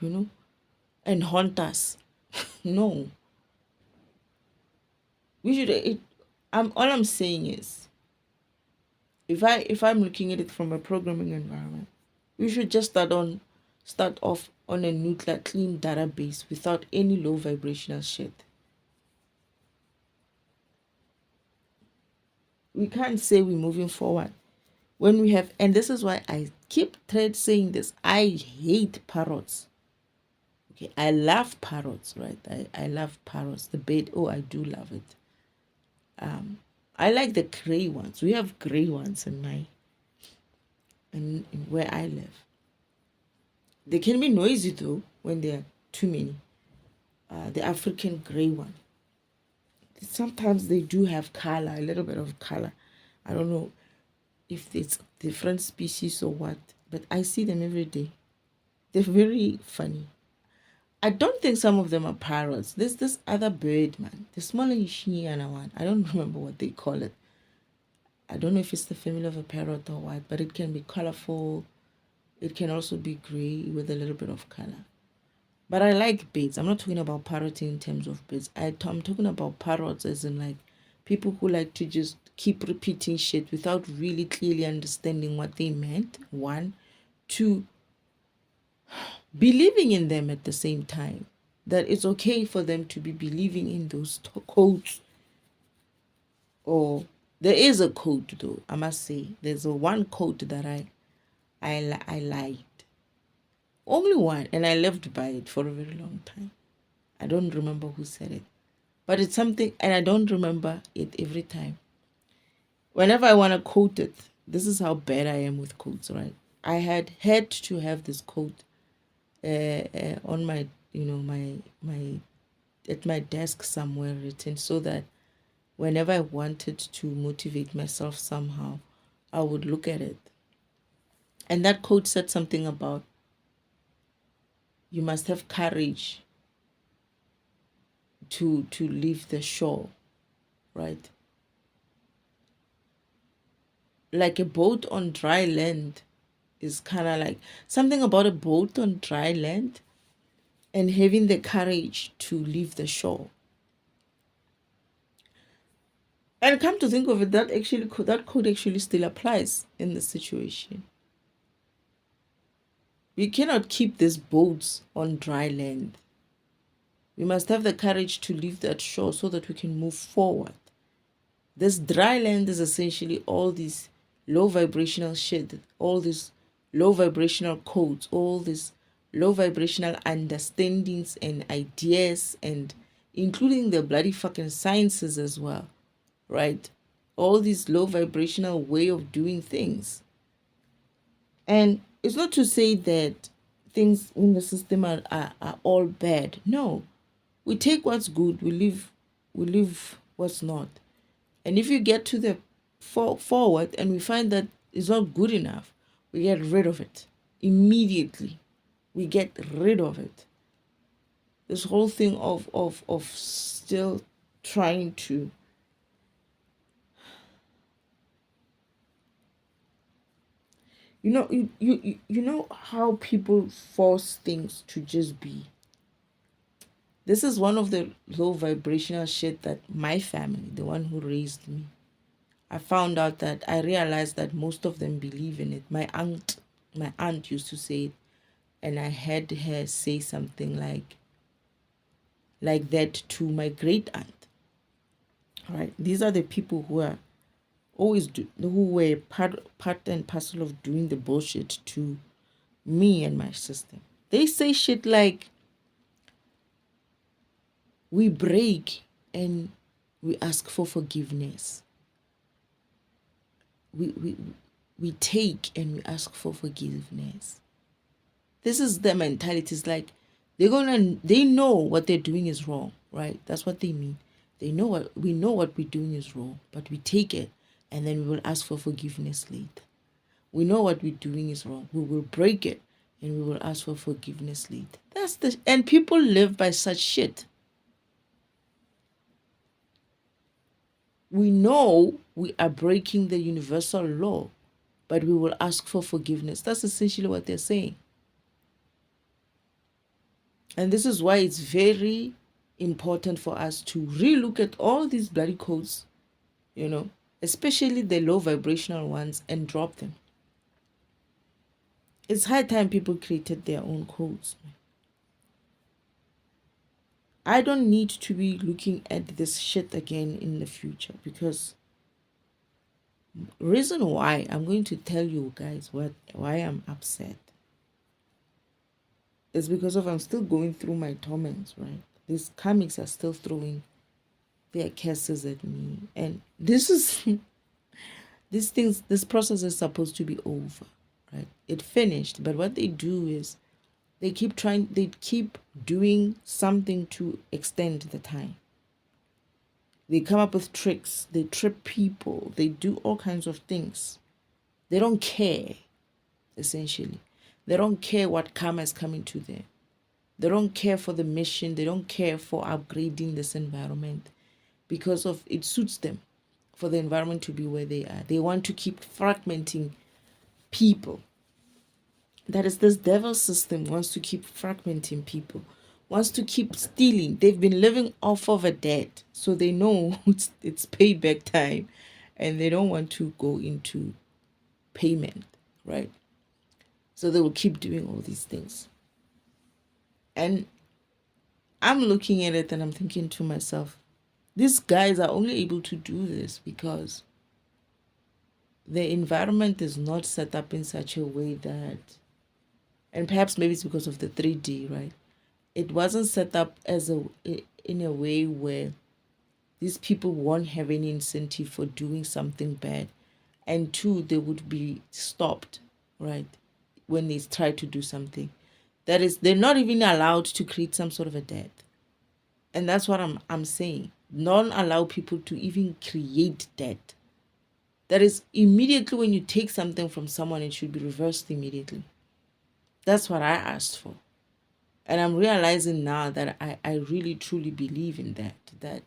and haunt us. No. We should all I'm saying is, if I'm looking at it from a programming environment, we should just start off on a nuclear clean database without any low vibrational shit. We can't say we're moving forward when we have, and this is why I keep saying this, I hate parrots. Okay, I love parrots, right? I love parrots. The bird, oh, I do love it. I like the gray ones. We have gray ones in where I live. They can be noisy though when there are too many. The African gray one. Sometimes they do have color, a little bit of color. I don't know if it's different species or what, but I see them every day. They're very funny. I don't think some of them are parrots. There's this other bird, man. The smaller one. I don't remember what they call it. I don't know if it's the family of a parrot or what, but it can be colorful. It can also be gray with a little bit of color. But I like birds. I'm not talking about parroting in terms of birds. I'm talking about parrots as in like people who like to just keep repeating shit without really clearly understanding what they meant. One. Two, believing in them at the same time. That it's okay for them to be believing in those codes. Or there is a code though, I must say. There's one code that I liked. Only one, and I lived by it for a very long time. I don't remember who said it. But it's something, and I don't remember it every time. Whenever I want to quote it, this is how bad I am with quotes, right? I had to have this quote on my, my at my desk somewhere written, so that whenever I wanted to motivate myself somehow, I would look at it. And that quote said something about you must have courage to leave the shore, right? Like a boat on dry land is kind of like something about a boat on dry land and having the courage to leave the shore. And come to think of it, that code actually still applies in the situation. We cannot keep these boats on dry land. We must have the courage to leave that shore so that we can move forward. This dry land is essentially all these low vibrational shit, all these low vibrational codes, all these low vibrational understandings and ideas, and including the bloody fucking sciences as well, right? All these low vibrational way of doing things. And it's not to say that things in the system are all bad. No. We take what's good, we leave what's not. And if you get to the forward and we find that it's not good enough, we get rid of it immediately. We get rid of it. This whole thing of still trying to you know how people force things to just be. This is one of the low vibrational shit that my family, the one who raised me, I found out that I realized that most of them believe in it. My aunt used to say it, and I had her say something like that to my great aunt. All right, these are the people who are who were part and parcel of doing the bullshit to me and my sister. They say shit like, we break and we ask for forgiveness. We take and we ask for forgiveness. This is their mentality. It's like they know what they're doing is wrong, right? That's what they mean. We know what we're doing is wrong, but we take it and then we will ask for forgiveness later. We know what we're doing is wrong. We will break it and we will ask for forgiveness later. And people live by such shit. We know we are breaking the universal law, but we will ask for forgiveness. That's essentially what they're saying. And this is why it's very important for us to relook at all these bloody codes, especially the low vibrational ones, and drop them. It's high time people created their own codes. I don't need to be looking at this shit again in the future, because reason why I'm going to tell you guys why I'm upset is because I'm still going through my torments, right? These karmics are still throwing their curses at me, and this process is supposed to be over, right? It finished, but what they do is they keep doing something to extend the time. They come up with tricks, they trip people, they do all kinds of things. They don't care, essentially. They don't care what karma is coming to them. They don't care for the mission. They don't care for upgrading this environment, because of it suits them for the environment to be where they are. They want to keep fragmenting people. That is, this devil system wants to keep fragmenting people, wants to keep stealing. They've been living off of a debt, so they know it's payback time, and they don't want to go into payment, right? So they will keep doing all these things. And I'm looking at it and I'm thinking to myself, these guys are only able to do this because the environment is not set up in such a way that, and perhaps maybe it's because of the 3D, right? It wasn't set up in a way where these people won't have any incentive for doing something bad, and two, they would be stopped, right, when they try to do something. That is, they're not even allowed to create some sort of a debt. And that's what I'm saying. Don't allow people to even create debt. That is, immediately when you take something from someone, it should be reversed immediately. That's what I asked for. And I'm realizing now that I really truly believe in that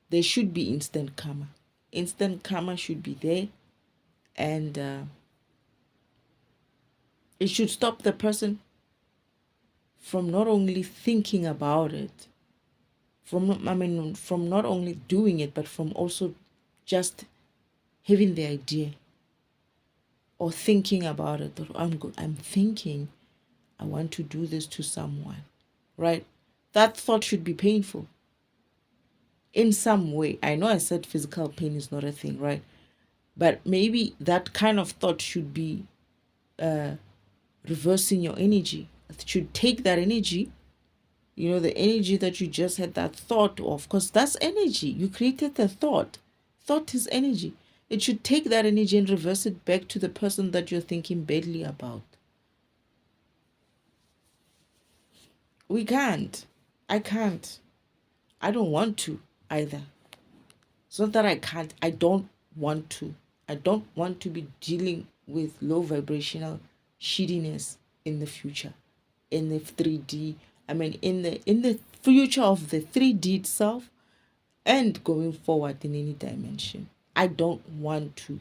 there should be instant karma. Instant karma should be there, and it should stop the person from not only thinking about it, from not only doing it, but from also just having the idea or thinking about it. Or I'm thinking I want to do this to someone, right? That thought should be painful in some way. I know I said physical pain is not a thing, right? But maybe that kind of thought should be reversing your energy. It should take that energy, the energy that you just had that thought of, because that's energy. You created the thought. Thought is energy. It should take that energy and reverse it back to the person that you're thinking badly about. We can't. I can't. I don't want to either. It's not that I can't. I don't want to. I don't want to be dealing with low vibrational shittiness in the future, in the 3D. I mean, in the future of the 3D itself, and going forward in any dimension. I don't want to.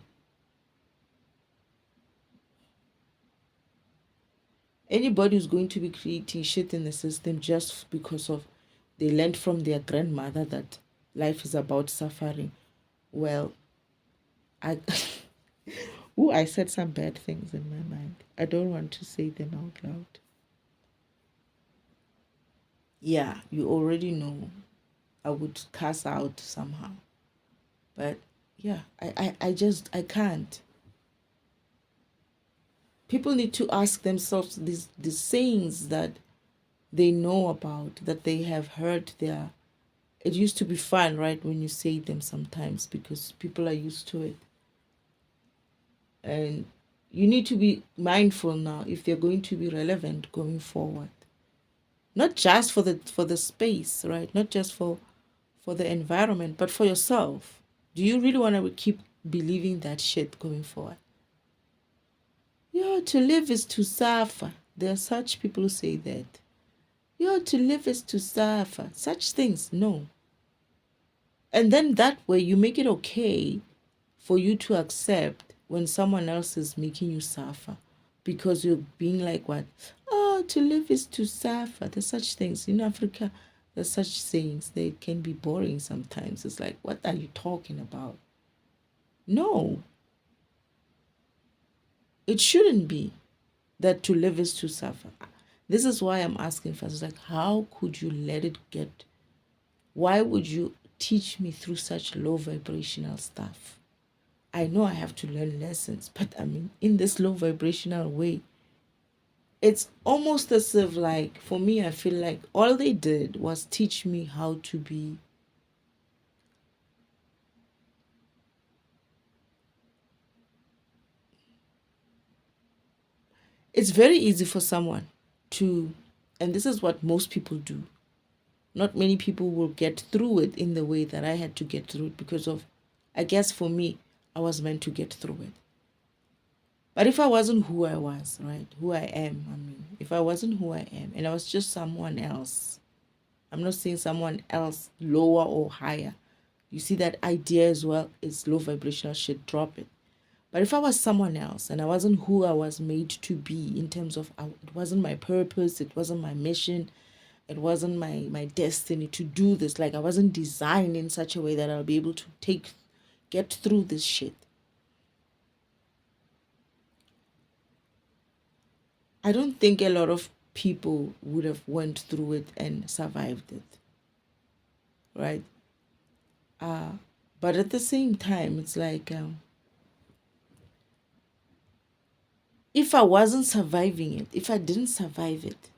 Anybody who's going to be creating shit in the system just because of they learned from their grandmother that life is about suffering, well, I I said some bad things in my mind. I don't want to say them out loud. Yeah, you already know I would cuss out somehow. But yeah, I can't. People need to ask themselves these sayings that they know about, that they have heard. It used to be fun, right, when you say them sometimes because people are used to it. And you need to be mindful now if they're going to be relevant going forward. Not just for the space, right? Not just for the environment, but for yourself. Do you really want to keep believing that shit going forward? To live is to suffer. There are such people who say that. To live is to suffer. Such things, no. And then that way you make it okay for you to accept when someone else is making you suffer. Because you're being like what? To live is to suffer. There's such things. In Africa, there's such sayings. They can be boring sometimes. It's like, what are you talking about? No. It shouldn't be that to live is to suffer. This is why I'm asking first. It's like, how could you let it get? Why would you teach me through such low vibrational stuff? I know I have to learn lessons, but I mean, in this low vibrational way, it's almost as if, like, for me, I feel like all they did was teach me how to be it's very easy for someone to, and this is what most people do. Not many people will get through it in the way that I had to get through it because of, I guess for me, I was meant to get through it. But if I wasn't who I was, right, who I am, I mean, if I wasn't who I am and I was just someone else, I'm not saying someone else lower or higher. You see that idea as well is low vibrational shit, drop it. But if I was someone else and I wasn't who I was made to be in terms of, it wasn't my purpose, it wasn't my mission, it wasn't my destiny to do this. Like I wasn't designed in such a way that I'll be able to get through this shit. I don't think a lot of people would have went through it and survived it. Right? But at the same time, it's like, if I wasn't surviving it, if I didn't survive it,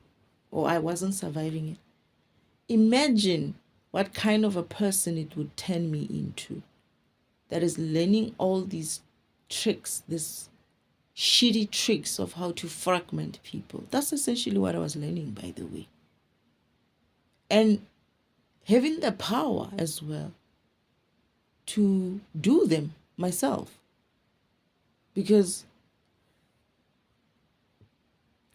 or I wasn't surviving it, imagine what kind of a person it would turn me into. That is learning all these tricks, these shitty tricks of how to fragment people. That's essentially what I was learning, by the way. And having the power as well to do them myself. Because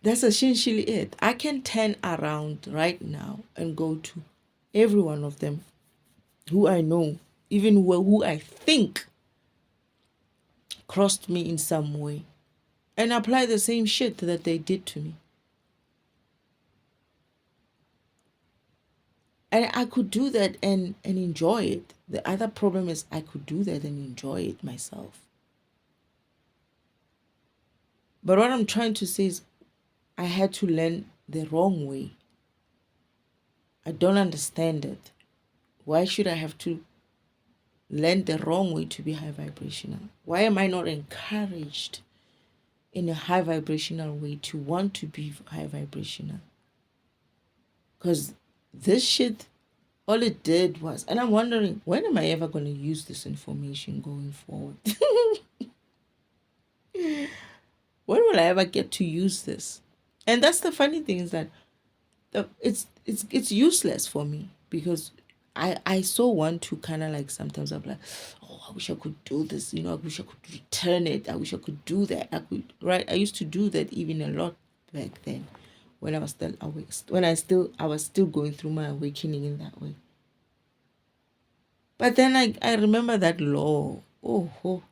that's essentially it. I can turn around right now and go to every one of them who I know, even who I think crossed me in some way, and apply the same shit that they did to me. And I could do that and enjoy it. The other problem is I could do that and enjoy it myself. But what I'm trying to say is, I had to learn the wrong way. I don't understand it. Why should I have to learn the wrong way to be high vibrational? Why am I not encouraged in a high vibrational way to want to be high vibrational? Because this shit, all it did was, and I'm wondering, when am I ever going to use this information going forward? When will I ever get to use this? And that's the funny thing, is that it's useless for me, because I so want to kind of like, sometimes I'm like, oh, I wish I could do this, I wish I could return it, I wish I could do that, right? I used to do that even a lot back then, when I was still awake, I was still going through my awakening in that way. But then I remember that law, oh,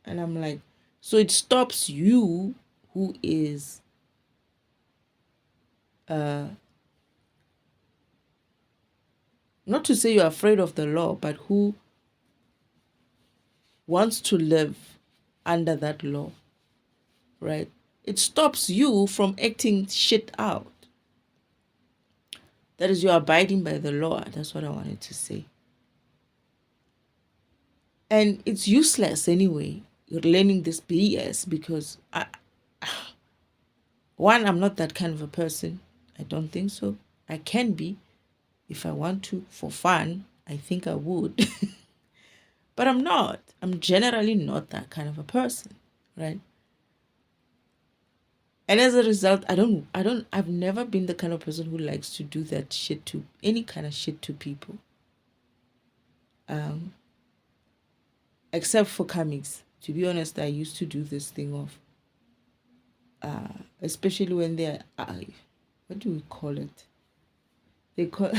and I'm like, so it stops you, who is not to say you're afraid of the law, but who wants to live under that law, right? It stops you from acting shit out. That is, you're abiding by the law. That's what I wanted to say. And it's useless anyway. You're learning this BS, because one, I'm not that kind of a person. I don't think so. I can be if I want to, for fun. I think I would. But I'm not. I'm generally not that kind of a person, right? And as a result, I've never been the kind of person who likes to do that shit, to any kind of shit to people. Except for comics. To be honest, I used to do this thing of, especially when they're, what do we call it? They call,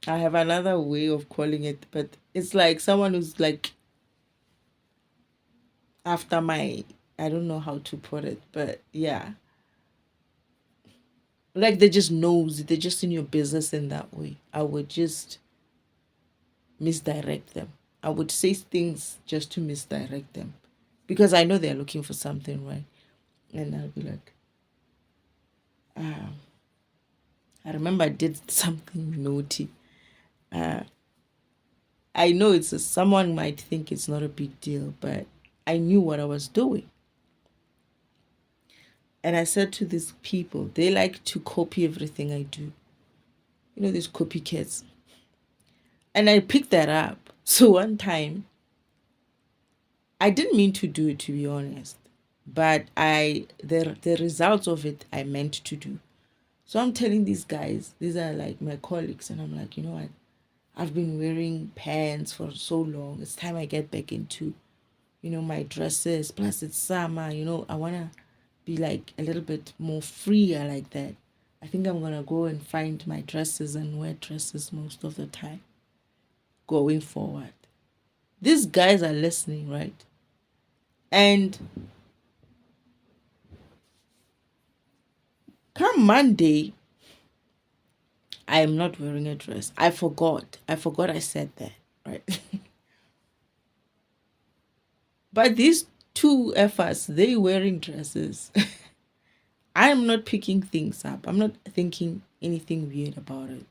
I have another way of calling it, but it's like someone who's like after my, I don't know how to put it, but yeah. Like they just knows, they're just in your business in that way. I would just misdirect them. I would say things just to misdirect them, because I know they're looking for something, right? And I'll be like, I remember I did something naughty. I know someone might think it's not a big deal, but I knew what I was doing. And I said to these people, they like to copy everything I do. These copycats. And I picked that up. So one time, I didn't mean to do it, to be honest, but the results of it I meant to do. So I'm telling these guys, these are like my colleagues, and I'm like, you know what? I've been wearing pants for so long. It's time I get back into, my dresses. Plus it's summer, I want to be like a little bit more freer like that. I think I'm going to go and find my dresses and wear dresses most of the time going forward. These guys are listening, right? And come Monday, I am not wearing a dress. I forgot I said that, right? But these two efforts, they wearing dresses. I'm not picking things up. I'm not thinking anything weird about it.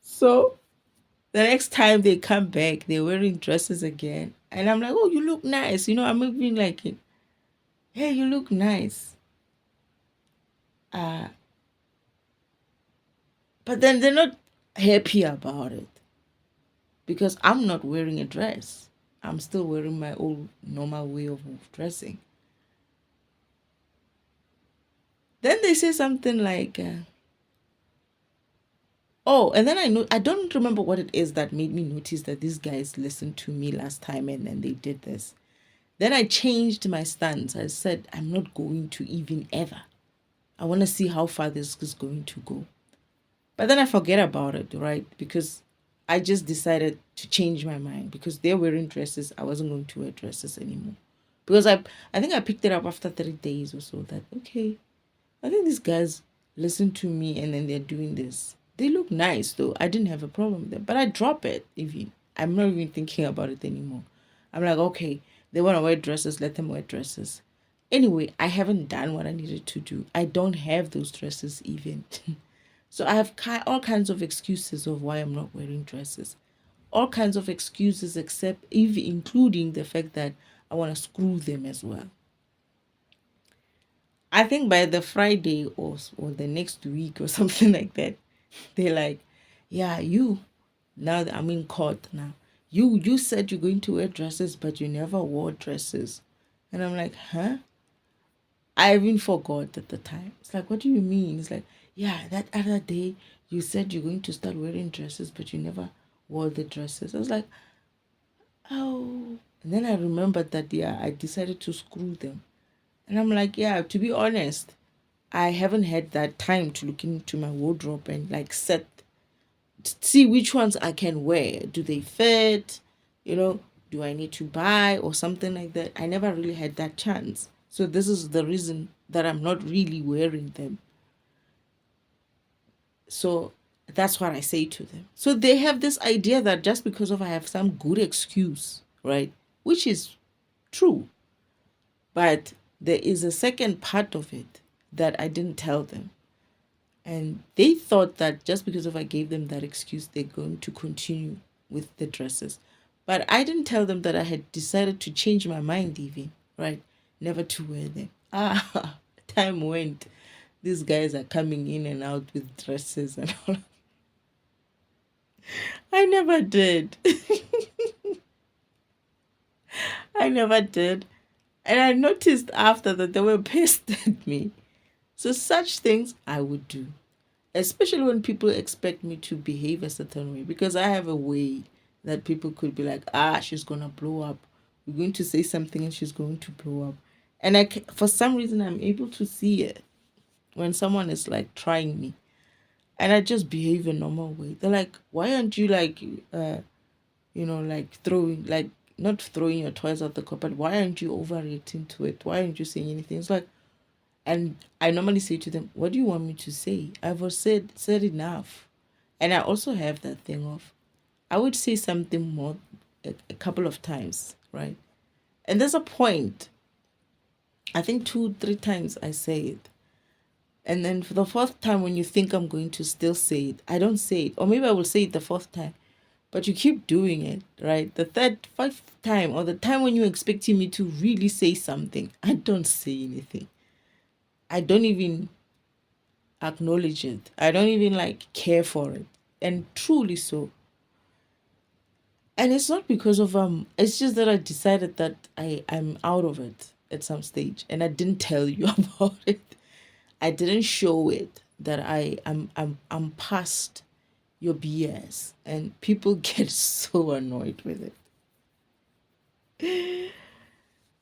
So the next time they come back, they're wearing dresses again. And I'm like, oh, you look nice. I'm even like, hey, you look nice. But then they're not happy about it, because I'm not wearing a dress. I'm still wearing my old normal way of dressing. Then they say something like, oh, and then I don't remember what it is that made me notice that these guys listened to me last time and then they did this. Then I changed my stance. I said, I'm not going to even ever. I want to see how far this is going to go. But then I forget about it, right? Because I just decided to change my mind, because they're wearing dresses. I wasn't going to wear dresses anymore. Because I think I picked it up after 3 days or so, that, okay, I think these guys listen to me and then they're doing this. They look nice though. I didn't have a problem with them. But I drop it even. I'm not even thinking about it anymore. I'm like, okay, they want to wear dresses, let them wear dresses. Anyway, I haven't done what I needed to do. I don't have those dresses even. So I have all kinds of excuses of why I'm not wearing dresses. All kinds of excuses, except even including the fact that I want to screw them as well. I think by the Friday or the next week or something like that, they're like, yeah, you, now that I'm in court now, you said you're going to wear dresses, but you never wore dresses. And I'm like, huh? I even forgot at the time. It's like, what do you mean? It's like, yeah, that other day you said you're going to start wearing dresses, but you never wore the dresses. I was like, oh. And then I remembered that, yeah, I decided to screw them. And I'm like, yeah, to be honest, I haven't had that time to look into my wardrobe and like see which ones I can wear. Do they fit? You know, do I need to buy or something like that? I never really had that chance. So this is the reason that I'm not really wearing them. So that's what I say to them. So they have this idea that just because of I have some good excuse, right? Which is true. But there is a second part of it that I didn't tell them. And they thought that just because if I gave them that excuse, they're going to continue with the dresses. But I didn't tell them that I had decided to change my mind even, right? Never to wear them. Time went. These guys are coming in and out with dresses and all. I never did. I never did. And I noticed after that they were pissed at me. So such things I would do, especially when people expect me to behave a certain way, because I have a way that people could be like, she's gonna blow up. We're going to say something and she's going to blow up. And for some reason, I'm able to see it when someone is like trying me, and I just behave a normal way. They're like, why aren't you like, like throwing, like not throwing your toys out the car, but why aren't you overreacting to it? Why aren't you saying anything? It's like, and I normally say to them, what do you want me to say? I've said enough. And I also have that thing of, I would say something more a couple of times, right? And there's a point, I think 2-3 times I say it. And then for the fourth time, when you think I'm going to still say it, I don't say it. Or maybe I will say it the fourth time, but you keep doing it, right? The third, fifth time, or the time when you're expecting me to really say something, I don't say anything. I don't even acknowledge it. I don't even like care for it. And truly so. And it's not because of it's just that I decided that I'm out of it at some stage and I didn't tell you about it. I didn't show it that I'm past your BS, and people get so annoyed with it.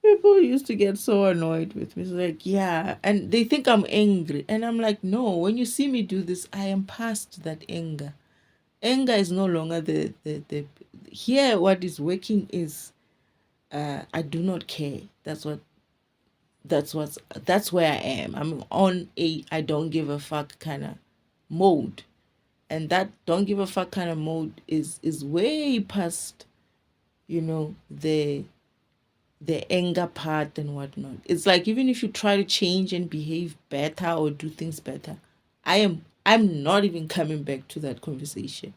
People used to get so annoyed with me. It's like, yeah, and they think I'm angry. And I'm like, no, when you see me do this, I am past that anger. Anger is no longer the here what is working is I do not care. That's where I am. I'm on a I don't give a fuck kind of mode. And that don't give a fuck kind of mode is way past, the anger part and whatnot. It's like even if you try to change and behave better or do things better, I'm not even coming back to that conversation.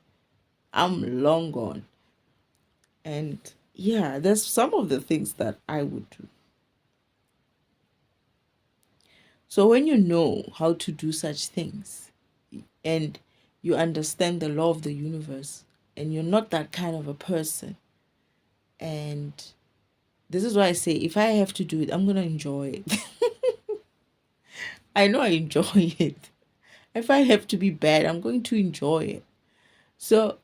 I'm long gone. And yeah, there's some of the things that I would do. So when you know how to do such things and you understand the law of the universe and you're not that kind of a person, and this is why I say if I have to do it, I'm going to enjoy it. I know I enjoy it. If I have to be bad, I'm going to enjoy it. So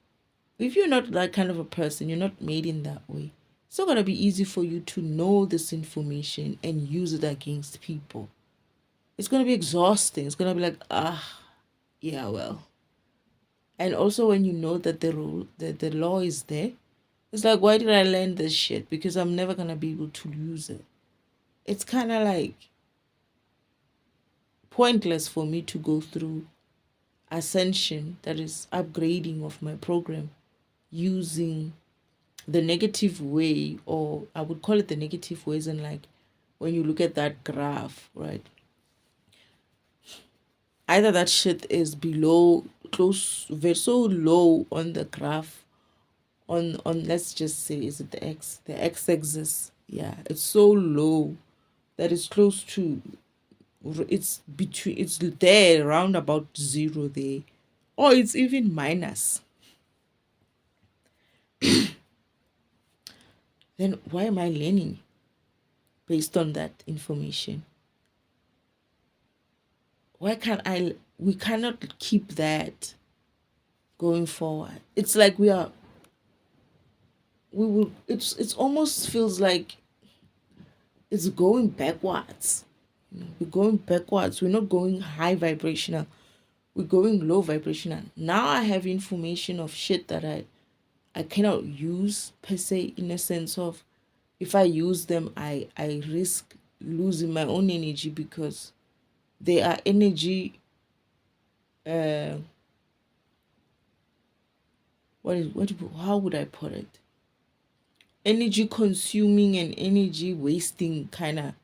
if you're not that kind of a person, you're not made in that way, it's not going to be easy for you to know this information and use it against people. It's going to be exhausting. It's going to be like, yeah, well. And also when you know that the law is there, it's like, why did I learn this shit? Because I'm never going to be able to use it. It's kind of like pointless for me to go through ascension, that is upgrading of my program, using the negative way, or I would call it the negative ways, and like when you look at that graph, right? Either that shit is below, close, very so low on the graph, on let's just say, is it the x-axis? Yeah, it's so low that it's close to, it's between, it's there around about zero there, or it's even minus. Then why am I learning based on that information? Why can't I, we cannot keep that going forward? It's like we will, it's almost feels like it's going backwards. We're going backwards. We're not going high vibrational. We're going low vibrational. Now I have information of shit that I cannot use per se, in a sense of, if I use them, I risk losing my own energy, because they are energy, how would I put it? Energy consuming and energy wasting kind of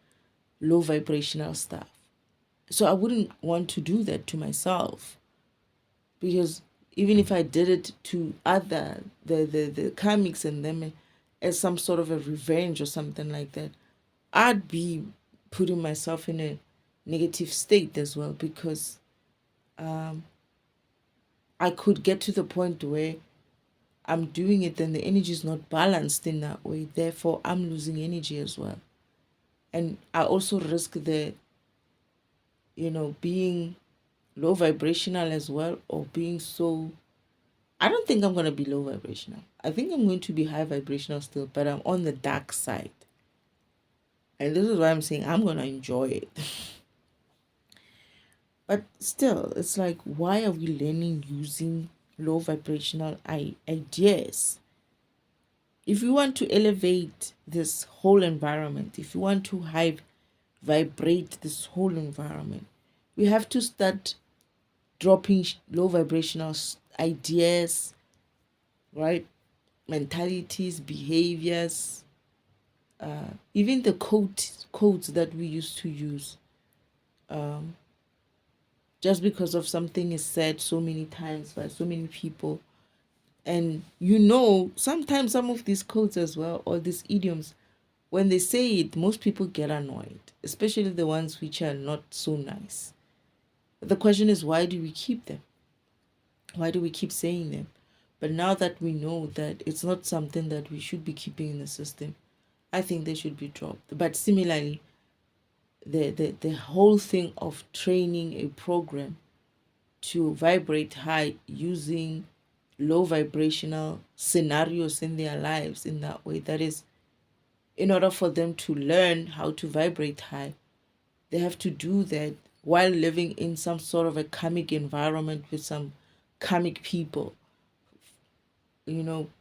low vibrational stuff. So I wouldn't want to do that to myself, because even if I did it to other, the karmics and them, as some sort of a revenge or something like that, I'd be putting myself in a negative state as well, because I could get to the point where I'm doing it and the energy is not balanced in that way. Therefore, I'm losing energy as well. And I also risk the, being low vibrational as well, or being so, I don't think I'm going to be low vibrational. I think I'm going to be high vibrational still, but I'm on the dark side. And this is why I'm saying I'm going to enjoy it. But still, it's like, why are we learning using low vibrational ideas? If you want to elevate this whole environment, if you want to high vibrate this whole environment, we have to start dropping low vibrational ideas, right? Mentalities, behaviors, even the codes that we used to use. Just because of something is said so many times by so many people. And sometimes some of these codes as well, or these idioms, when they say it, most people get annoyed, especially the ones which are not so nice. The question is, why do we keep them? Why do we keep saying them? But now that we know that it's not something that we should be keeping in the system, I think they should be dropped. But similarly, the whole thing of training a program to vibrate high using low vibrational scenarios in their lives in that way, that is, in order for them to learn how to vibrate high, they have to do that while living in some sort of a karmic environment with some karmic people,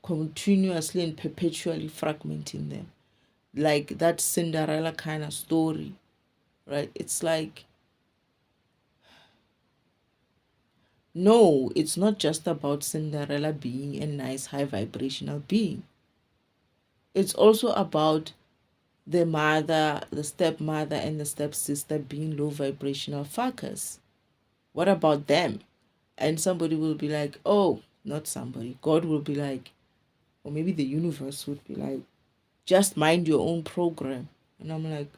continuously and perpetually fragmenting them, like that Cinderella kind of story, right? It's like, no, it's not just about Cinderella being a nice high vibrational being. It's also about the mother, the stepmother, and the stepsister being low vibrational fuckers. What about them? And somebody will be like, oh, not somebody, God will be like, or maybe the universe would be like, just mind your own program. And I'm like,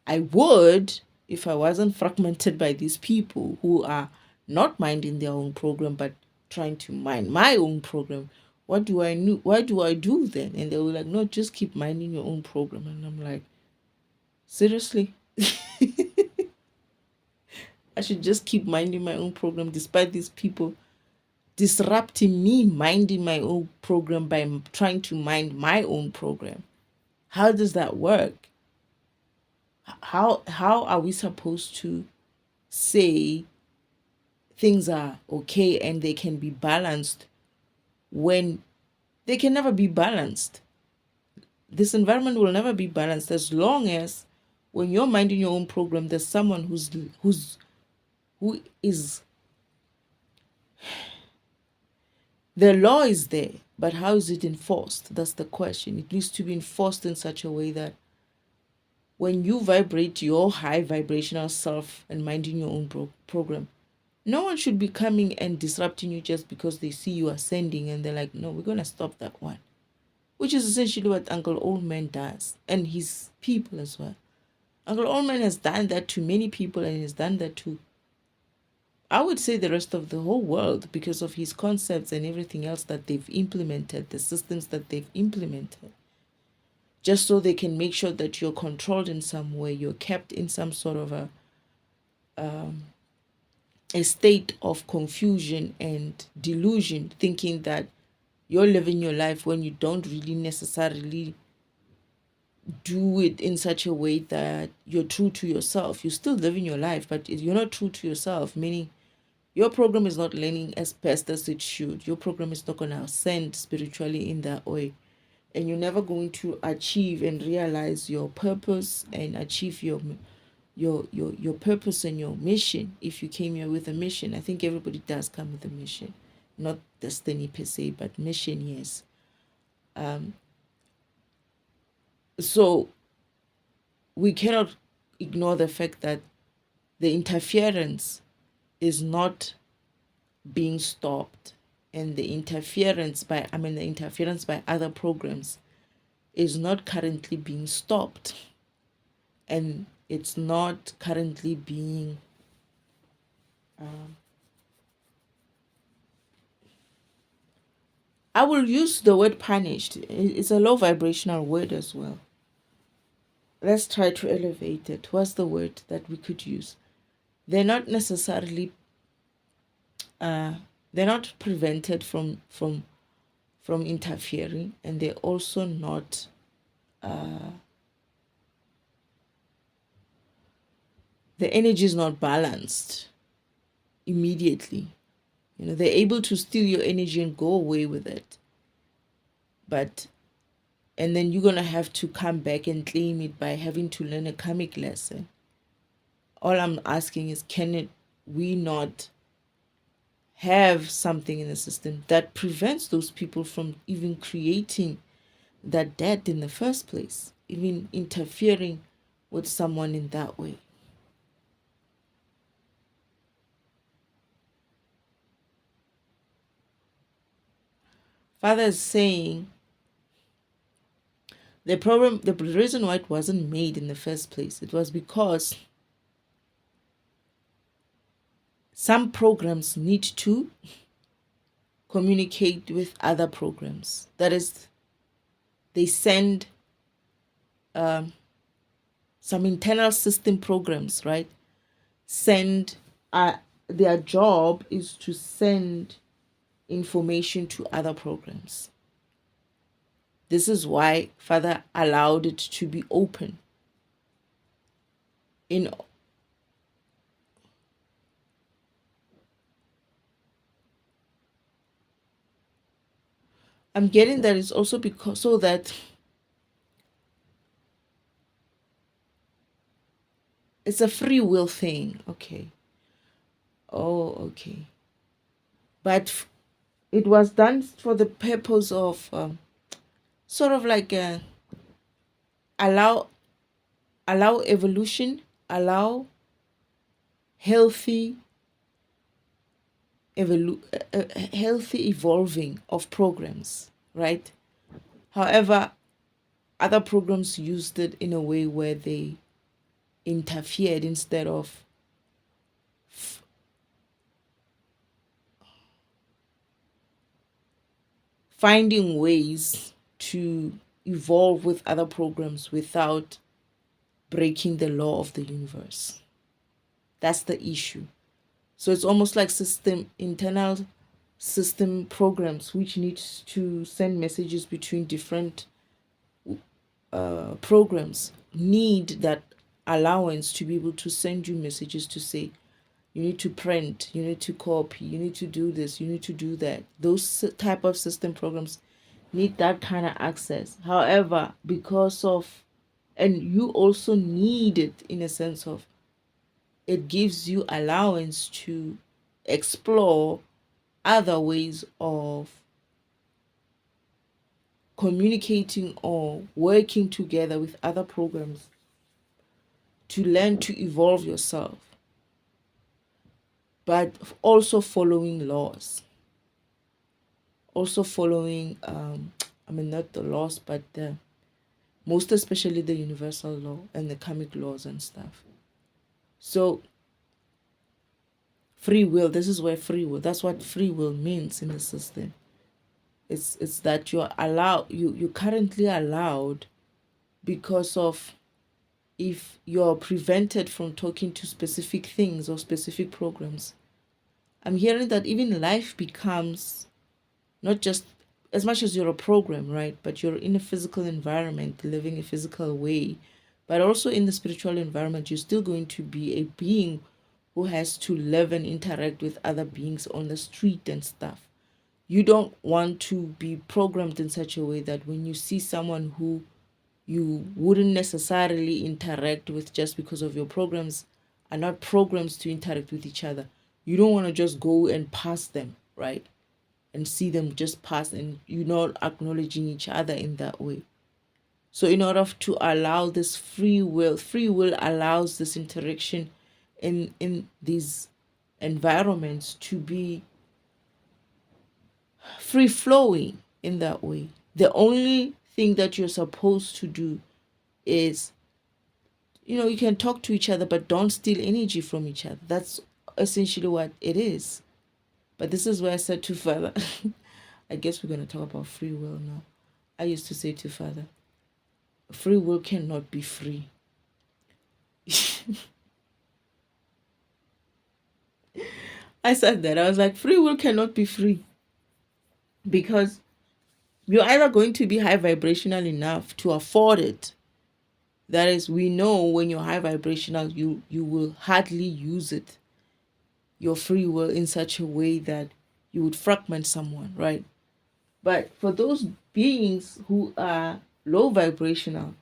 I would, if I wasn't fragmented by these people who are not minding their own program but trying to mind my own program. What do I do? Why do I do then? And they were like, no, just keep minding your own program. And I'm like, seriously? I should just keep minding my own program despite these people disrupting me minding my own program by trying to mind my own program. How does that work? How are we supposed to say things are okay and they can be balanced when they can never be balanced? This environment will never be balanced as long as, when you're minding your own program, there's someone who is, the law is there, But how is it enforced? That's the question. It needs to be enforced in such a way that when you vibrate your high vibrational self and minding your own program, no one should be coming and disrupting you just because they see you ascending and they're like, no, we're going to stop that one. Which is essentially what Uncle Oldman does, and his people as well. Uncle Oldman has done that to many people, and has done that to, I would say, the rest of the whole world, because of his concepts and everything else that they've implemented, the systems that they've implemented, just so they can make sure that you're controlled in some way, you're kept in some sort of a state of confusion and delusion, thinking that you're living your life when you don't really necessarily do it in such a way that you're true to yourself. You're still living your life, but you're not true to yourself, meaning your program is not learning as best as it should. Your program is not going to ascend spiritually in that way. And you're never going to achieve and realize your purpose and achieve your purpose and your mission. If you came here with a mission, I think everybody does come with a mission, not destiny per se, but mission, yes. So we cannot ignore the fact that the interference is not being stopped, and the interference by other programs is not currently being stopped, and it's not currently being I will use the word punished. It's a low vibrational word as well. Let's try to elevate it. What's the word that we could use? They're not necessarily they're not prevented from interfering, and they're also not the energy is not balanced immediately. They're able to steal your energy and go away with it, and then you're gonna have to come back and claim it by having to learn a karmic lesson. All I'm asking is, we not have something in the system that prevents those people from even creating that debt in the first place, even interfering with someone in that way? Father is saying the reason why it wasn't made in the first place, it was because some programs need to communicate with other programs. That is, they send some internal system programs, right? Their job is to send information to other programs. This is why Father allowed it to be open. I'm getting that it's also because so that it's a free will thing. Okay. Oh, okay. But it was done for the purpose of sort of like allow evolution, allow healthy healthy evolving of programs, right? However, other programs used it in a way where they interfered instead of finding ways to evolve with other programs without breaking the law of the universe. That's the issue. So it's almost like internal system programs which need to send messages between different programs need that allowance to be able to send you messages to say, you need to print, you need to copy, you need to do this, you need to do that. Those type of system programs need that kind of access. However, and you also need it in a sense of, it gives you allowance to explore other ways of communicating or working together with other programs to learn to evolve yourself, but also following laws. Also following, not the laws, but most especially the universal law and the karmic laws and stuff. So free will, this is where free will, that's what free will means in the system. It's that you're allowed, you're currently allowed, because of, if you're prevented from talking to specific things or specific programs, I'm hearing that even life becomes not just, as much as you're a program, right, but you're in a physical environment, living a physical way, but also in the spiritual environment, you're still going to be a being who has to live and interact with other beings on the street and stuff. You don't want to be programmed in such a way that when you see someone who you wouldn't necessarily interact with just because of your programs are not programs to interact with each other, you don't want to just go and pass them, right? And see them just pass, and you're not acknowledging each other in that way. So in order to allow this free will allows this interaction in these environments to be free flowing in that way. The only thing that you're supposed to do is, you can talk to each other, but don't steal energy from each other. That's essentially what it is. But this is where I said to Father, I guess we're going to talk about free will now. I used to say to Father, free will cannot be free. I said that. I was like, free will cannot be free. Because you're either going to be high vibrational enough to afford it. That is, we know when you're high vibrational, you will hardly use it, your free will, in such a way that you would fragment someone, right? But for those beings who are low vibrational,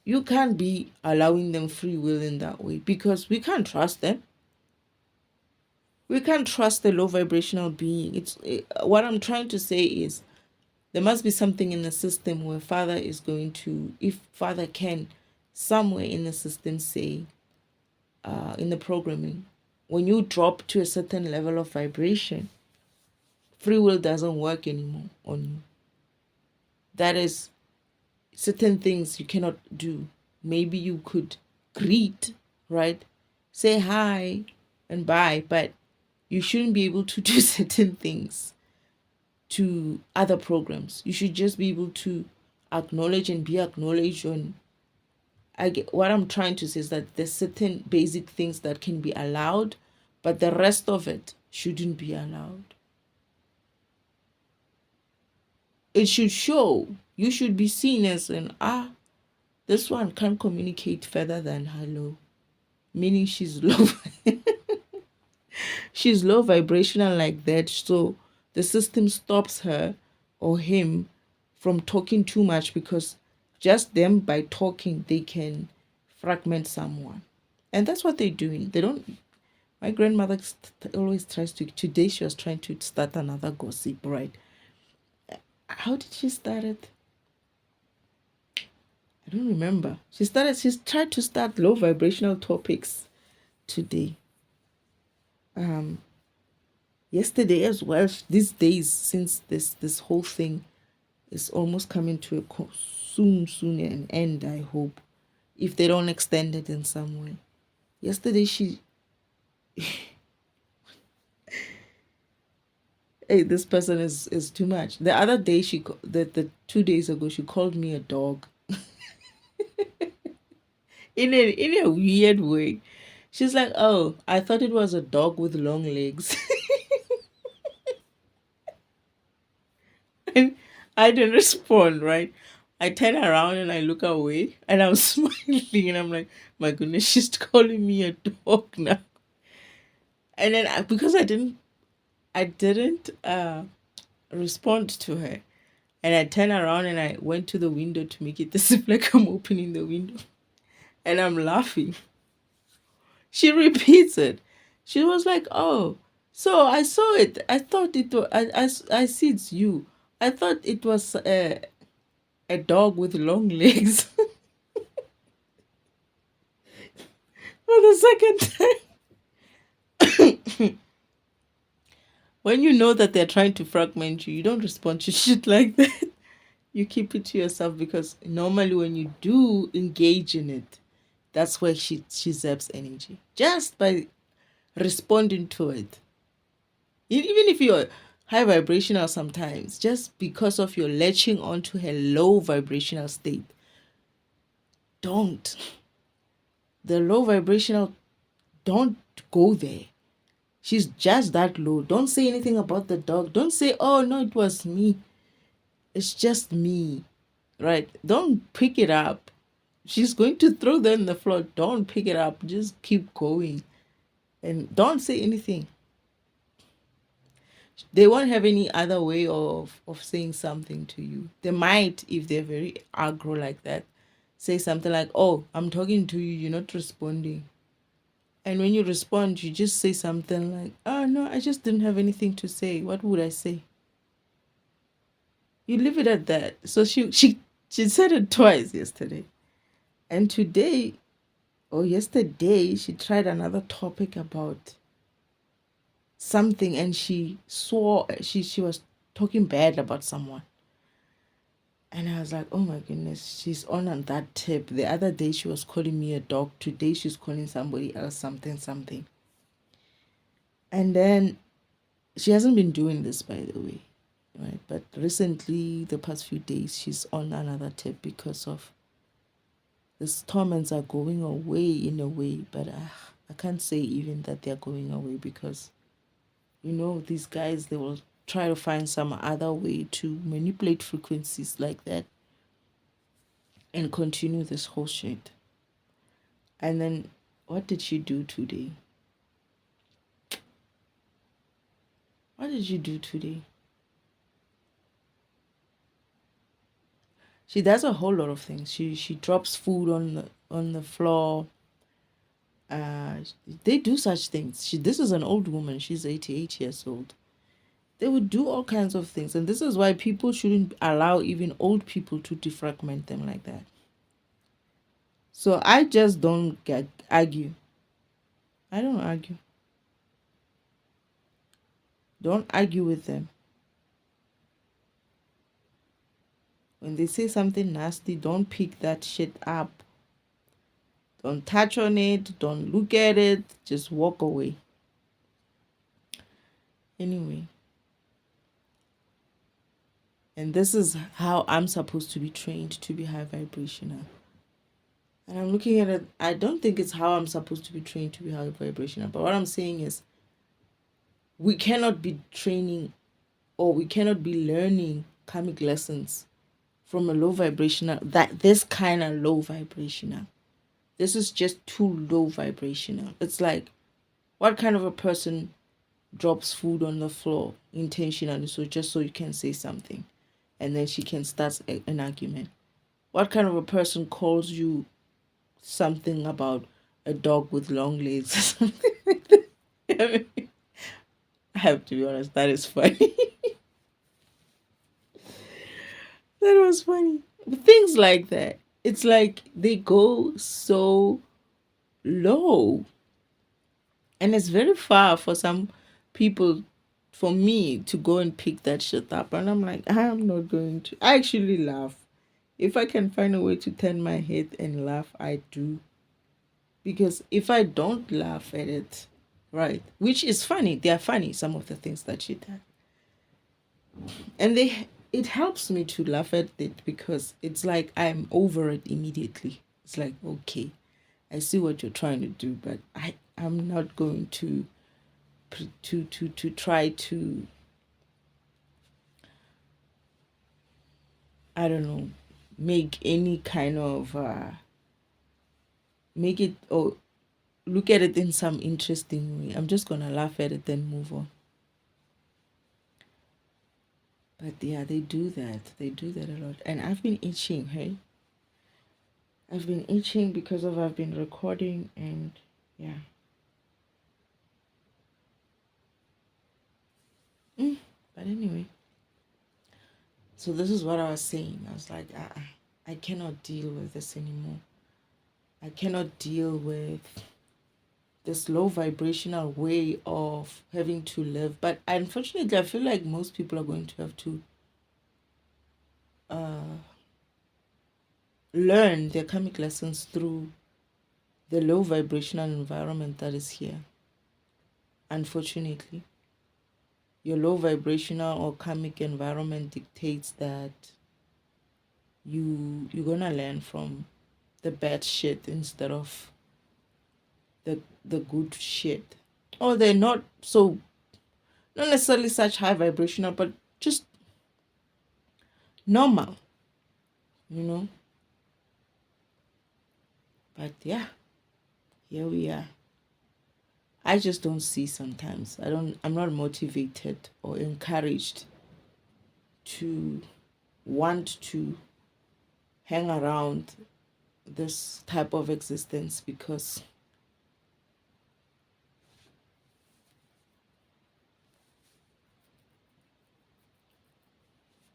you can't be allowing them free will in that way, because we can't trust them. We can't trust the low vibrational being. What I'm trying to say is, there must be something in the system where Father is going to, if Father can, somewhere in the system say, in the programming, when you drop to a certain level of vibration, free will doesn't work anymore on you. That is, certain things you cannot do. Maybe you could greet, right? Say hi and bye, but you shouldn't be able to do certain things to other programs. You should just be able to acknowledge and be acknowledged on. What I'm trying to say is that there's certain basic things that can be allowed, but the rest of it shouldn't be allowed. It should show. You should be seen as this one can't communicate further than hello, meaning she's low. She's low vibrational like that, so the system stops her or him from talking too much, because just them, by talking, they can fragment someone. And that's what they're doing. They don't. My grandmother always tries to. Today she was trying to start another gossip, right? How did she start it? I don't remember. She's tried to start low vibrational topics today. Yesterday as well. These days, since this whole thing is almost coming to a soon an end, I hope, if they don't extend it in some way. Yesterday she hey, this person is too much. The other day the 2 days ago, she called me a dog. in a weird way. She's like, oh, I thought it was a dog with long legs. And I didn't respond, right? I turn around and I look away and I'm smiling and I'm like, my goodness, she's calling me a dog now. And then because I didn't respond to her, and I turned around and I went to the window to make it seem like I'm opening the window, and I'm laughing. She repeats it. She was like, oh, so I saw it. I thought it was, I see it's you. I thought it was a dog with long legs for the second time. When you know that they're trying to fragment you, you don't respond to shit like that. You keep it to yourself, because normally when you do engage in it, that's where she zaps energy. Just by responding to it. Even if you're high vibrational sometimes, just because of your latching onto her low vibrational state, don't. The low vibrational, don't go there. She's just that low. Don't say anything about the dog. Don't say, oh no, it was me. It's just me. Right? Don't pick it up. She's going to throw them on the floor. Don't pick it up. Just keep going. And don't say anything. They won't have any other way of saying something to you. They might, if they're very aggro like that, say something like, oh, I'm talking to you, you're not responding. And when you respond, you just say something like, oh no, I just didn't have anything to say. What would I say? You leave it at that. So she said it twice yesterday. And today, or yesterday, she tried another topic about something, and she swore she was talking bad about someone. And I was like, oh my goodness, she's on that tip. The other day she was calling me a dog. Today she's calling somebody else something. And then she hasn't been doing this, by the way, right? But recently, the past few days, she's on another tip because of these torments are going away in a way. But I can't say even that they're going away, because, these guys, they will try to find some other way to manipulate frequencies like that and continue this whole shit. And then what did she do today? What did you do today? She does a whole lot of things. She drops food on the floor. They do such things. This is an old woman. She's 88 years old. They would do all kinds of things, and this is why people shouldn't allow even old people to defragment them like that. So I just don't argue. I don't argue. Don't argue with them. When they say something nasty, don't pick that shit up. Don't touch on it. Don't look at it. Just walk away. Anyway. And this is how I'm supposed to be trained to be high vibrational. And I'm looking at it. I don't think it's how I'm supposed to be trained to be high vibrational. But what I'm saying is, we cannot be training, or we cannot be learning karmic lessons from a low vibrational, this kind of low vibrational. This is just too low vibrational. It's like, what kind of a person drops food on the floor intentionally, so just so you can say something, and then she can start an argument? What kind of a person calls you something about a dog with long legs or something like that? I have to be honest, that is funny. That was funny. Things like that. It's like they go so low. And it's very far for some people, for me to go and pick that shit up. And I'm like, I'm not going to. I actually laugh. If I can find a way to turn my head and laugh, I do. Because if I don't laugh at it, right, which is funny, they are funny, some of the things that she does. And it helps me to laugh at it, because it's like I'm over it immediately. It's like, okay, I see what you're trying to do, but I'm not going to try to, I don't know, make any kind of make it, or look at it in some interesting way. I'm just gonna laugh at it, then move on. But yeah, they do that. They do that a lot. And I've been itching, hey? I've been itching because I've been recording, and yeah. But anyway, So this is what I was saying. I was like, I cannot deal with this anymore. I cannot deal with this low vibrational way of having to live. But unfortunately, I feel like most people are going to have to learn their karmic lessons through the low vibrational environment that is here. Unfortunately, your low vibrational or karmic environment dictates that you're gonna learn from the bad shit instead of the good shit. Or they're not so, not necessarily such high vibrational, but just normal, you know. But yeah, here we are. I just don't see sometimes. I'm not motivated or encouraged to want to hang around this type of existence because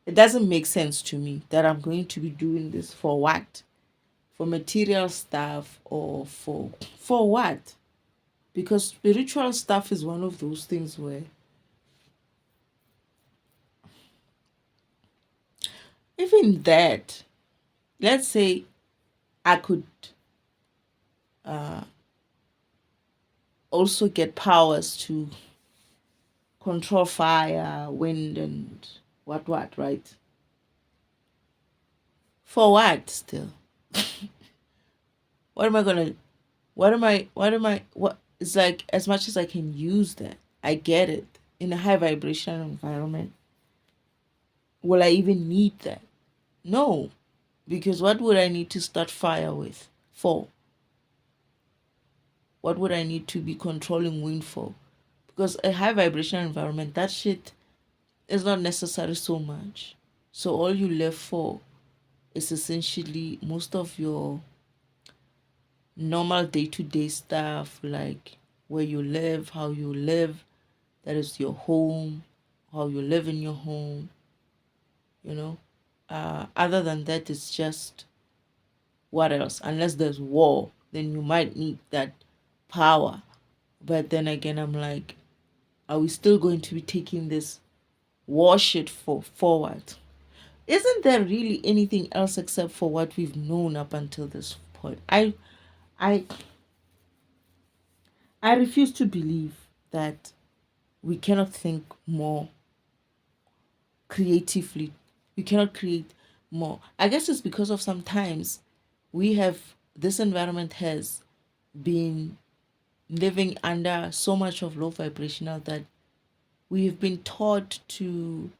it doesn't make sense to me that I'm going to be doing this for what? For material stuff or for what? Because spiritual stuff is one of those things where even that, let's say I could also get powers to control fire, wind, and what, right? For what still? What am I gonna, what? It's like, as much as I can use that, I get it. In a high vibration environment, will I even need that? No, because what would I need to start fire with? For? What would I need to be controlling wind for? Because a high vibration environment, that shit is not necessary so much. So all you left for is essentially most of your normal day-to-day stuff, like where you live, how you live, that is your home, how you live in your home, you know. Other than that, it's just what else? Unless there's war, then you might need that power. But then again, I'm like, are we still going to be taking this war shit forward? Isn't there really anything else except for what we've known up until this point? I I refuse to believe that we cannot think more creatively. We cannot create more. I guess it's because of sometimes we have, this environment has been living under so much of low vibrational that we've been taught to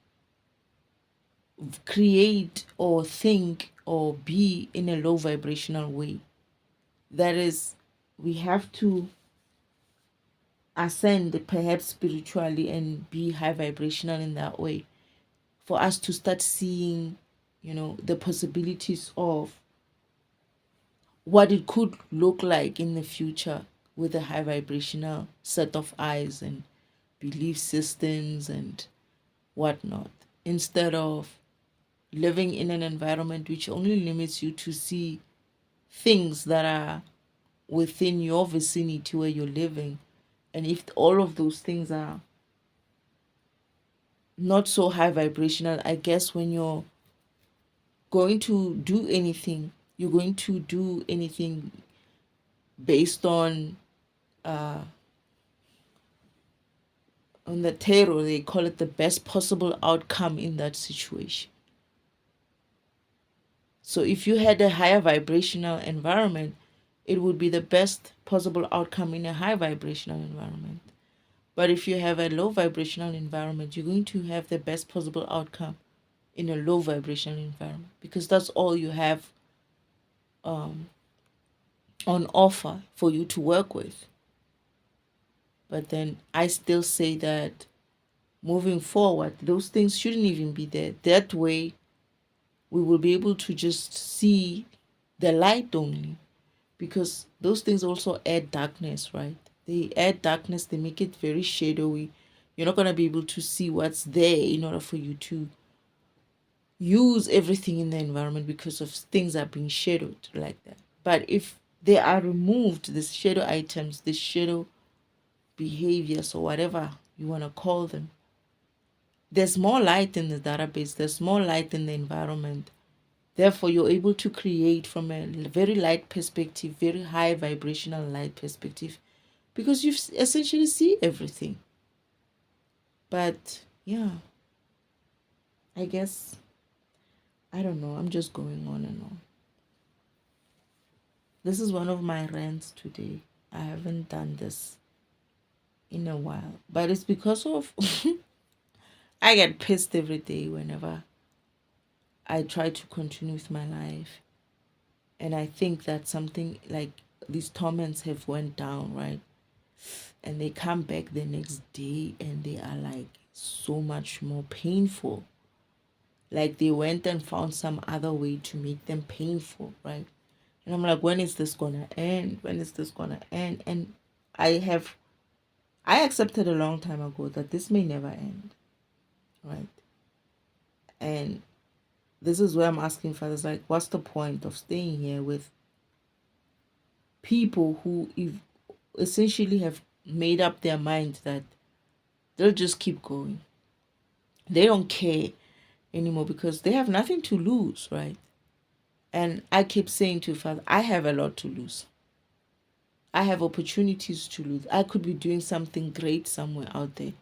create or think or be in a low vibrational way. That is, we have to ascend perhaps spiritually and be high vibrational in that way for us to start seeing, the possibilities of what it could look like in the future with a high vibrational set of eyes and belief systems and whatnot, instead of living in an environment which only limits you to see things that are within your vicinity where you're living. And if all of those things are not so high vibrational, I guess when you're going to do anything, you're going to do anything based on the tarot, they call it the best possible outcome in that situation. So if you had a higher vibrational environment, it would be the best possible outcome in a high vibrational environment. But if you have a low vibrational environment, you're going to have the best possible outcome in a low vibrational environment, because that's all you have on offer for you to work with. But then I still say that moving forward, those things shouldn't even be there. That way, we will be able to just see the light only, because those things also add darkness, right? They add darkness, they make it very shadowy. You're not going to be able to see what's there in order for you to use everything in the environment because of things are being shadowed like that. But if they are removed, these shadow items, the shadow behaviors, or whatever you want to call them, there's more light in the database, there's more light in the environment. Therefore, you're able to create from a very light perspective, very high vibrational light perspective, because you essentially see everything. But yeah, I guess, I don't know, I'm just going on and on. This is one of my rants today. I haven't done this in a while, but it's because of I get pissed every day whenever I try to continue with my life, and I think that something like these torments have went down, right? And they come back the next day and they are like so much more painful. Like they went and found some other way to make them painful, right? And I'm like, when is this gonna end? When is this gonna end? And I accepted a long time ago that this may never end, right? And this is where I'm asking fathers, like, what's the point of staying here with people who essentially have made up their mind that they'll just keep going? They don't care anymore because they have nothing to lose, right? And I keep saying to Father, I have a lot to lose. I have opportunities to lose. I could be doing something great somewhere out there,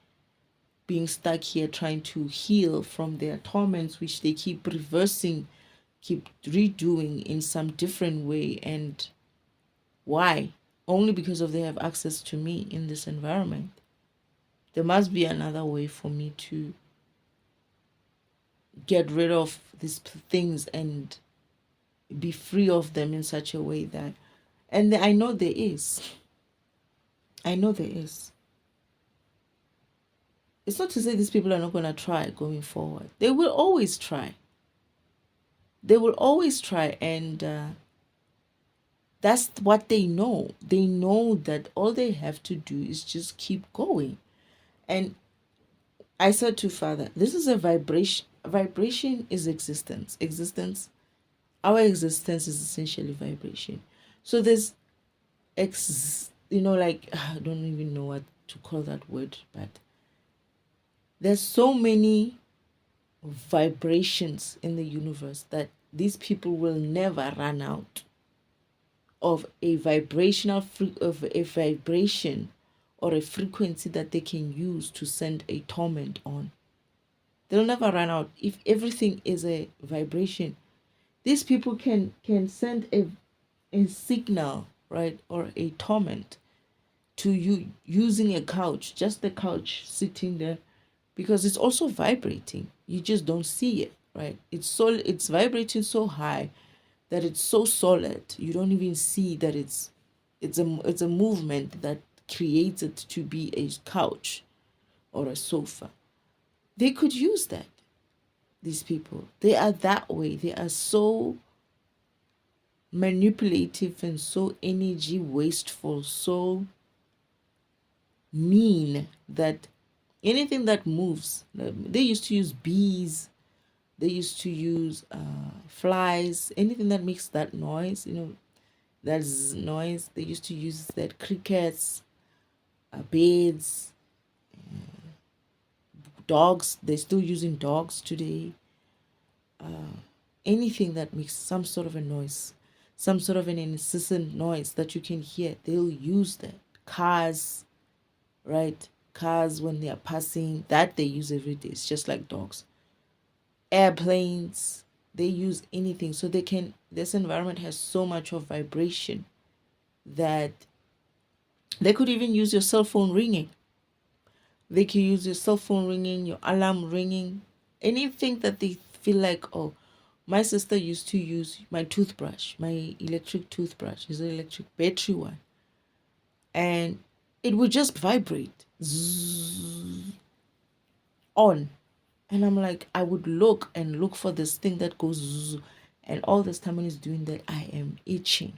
being stuck here trying to heal from their torments, which they keep reversing, keep redoing in some different way. And why? Only because of they have access to me in this environment. There must be another way for me to get rid of these things and be free of them in such a way that, and I know there is. I know there is. It's not to say these people are not going to try going forward. They will always try. They will always try, and that's what they know. They know that all they have to do is just keep going. And I said to Father, this is a vibration. Vibration is existence. Our existence is essentially vibration. So there's like, I don't even know what to call that word, but there's so many vibrations in the universe that these people will never run out of a vibration or a frequency that they can use to send a torment on. They'll never run out. If everything is a vibration, these people can send a signal, right, or a torment to you using a couch, just the couch sitting there, because it's also vibrating. You just don't see it, right? It's vibrating so high that it's so solid. You don't even see that it's a movement that creates it to be a couch or a sofa. They could use that. These people, they are that way. They are so manipulative and so energy wasteful, so mean that anything that moves, they used to use bees, they used to use flies, anything that makes that noise, that's noise. They used to use that, crickets, birds, dogs. They're still using dogs today. Anything that makes some sort of a noise, some sort of an incessant noise that you can hear, they'll use that. Cars, right? Cars, when they are passing, that they use every day. It's just like dogs. Airplanes, they use anything. So this environment has so much of vibration that they could even use your cell phone ringing. They can use your cell phone ringing, your alarm ringing, anything that they feel like, oh, my sister used to use my toothbrush, my electric toothbrush. It's an electric battery one. And it would just vibrate. Zzz, on. And I'm like, I would look for this thing that goes zzz, and all this time when it's doing that, I am itching.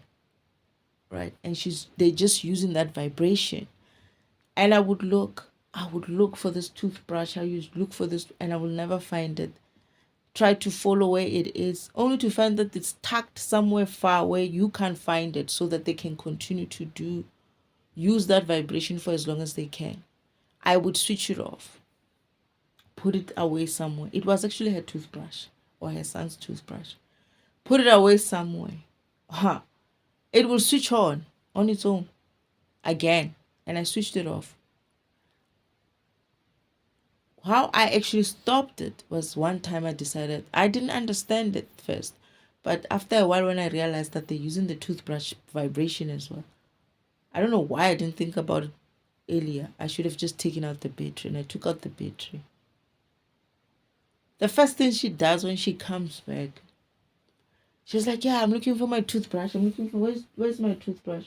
Right? And they're just using that vibration. And I would look for this toothbrush. I used to look for this, and I will never find it. try to follow where it is, only to find that it's tucked somewhere far where you can't find it, so that they can continue to use that vibration for as long as they can. I would switch it off, put it away somewhere. It was actually her toothbrush, or her son's toothbrush. Put it away somewhere. It will switch on its own again. And I switched it off. How I actually stopped it was one time I decided, I didn't understand it first, but after a while when I realized that they're using the toothbrush vibration as well, I don't know why I didn't think about it earlier. I should have just taken out the battery, and I took out the battery. The first thing she does when she comes back, she's like, yeah, I'm looking for my toothbrush. I'm looking for, where's my toothbrush?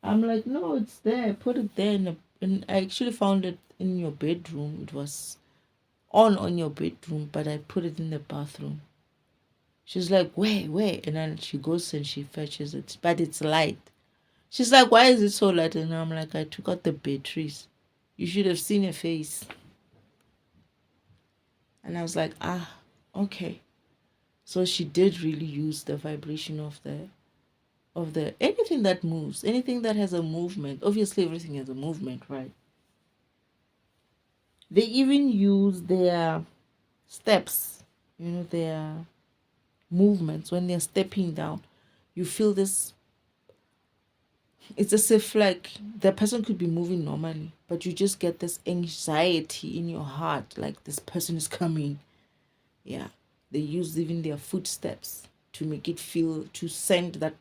I'm like, no, it's there. Put it there. And I actually found it in your bedroom. It was on your bedroom, but I put it in the bathroom. She's like, where? And then she goes and she fetches it, but it's light. She's like, why is it so light? And I'm like, I took out the batteries. You should have seen her face. And I was like, okay. So she did really use the vibration of the anything that moves, anything that has a movement. Obviously everything has a movement, right? They even use their steps, their movements when they're stepping down. You feel this. It's as if like the person could be moving normally, but you just get this anxiety in your heart, like this person is coming. Yeah, they use even their footsteps to make it feel, to send that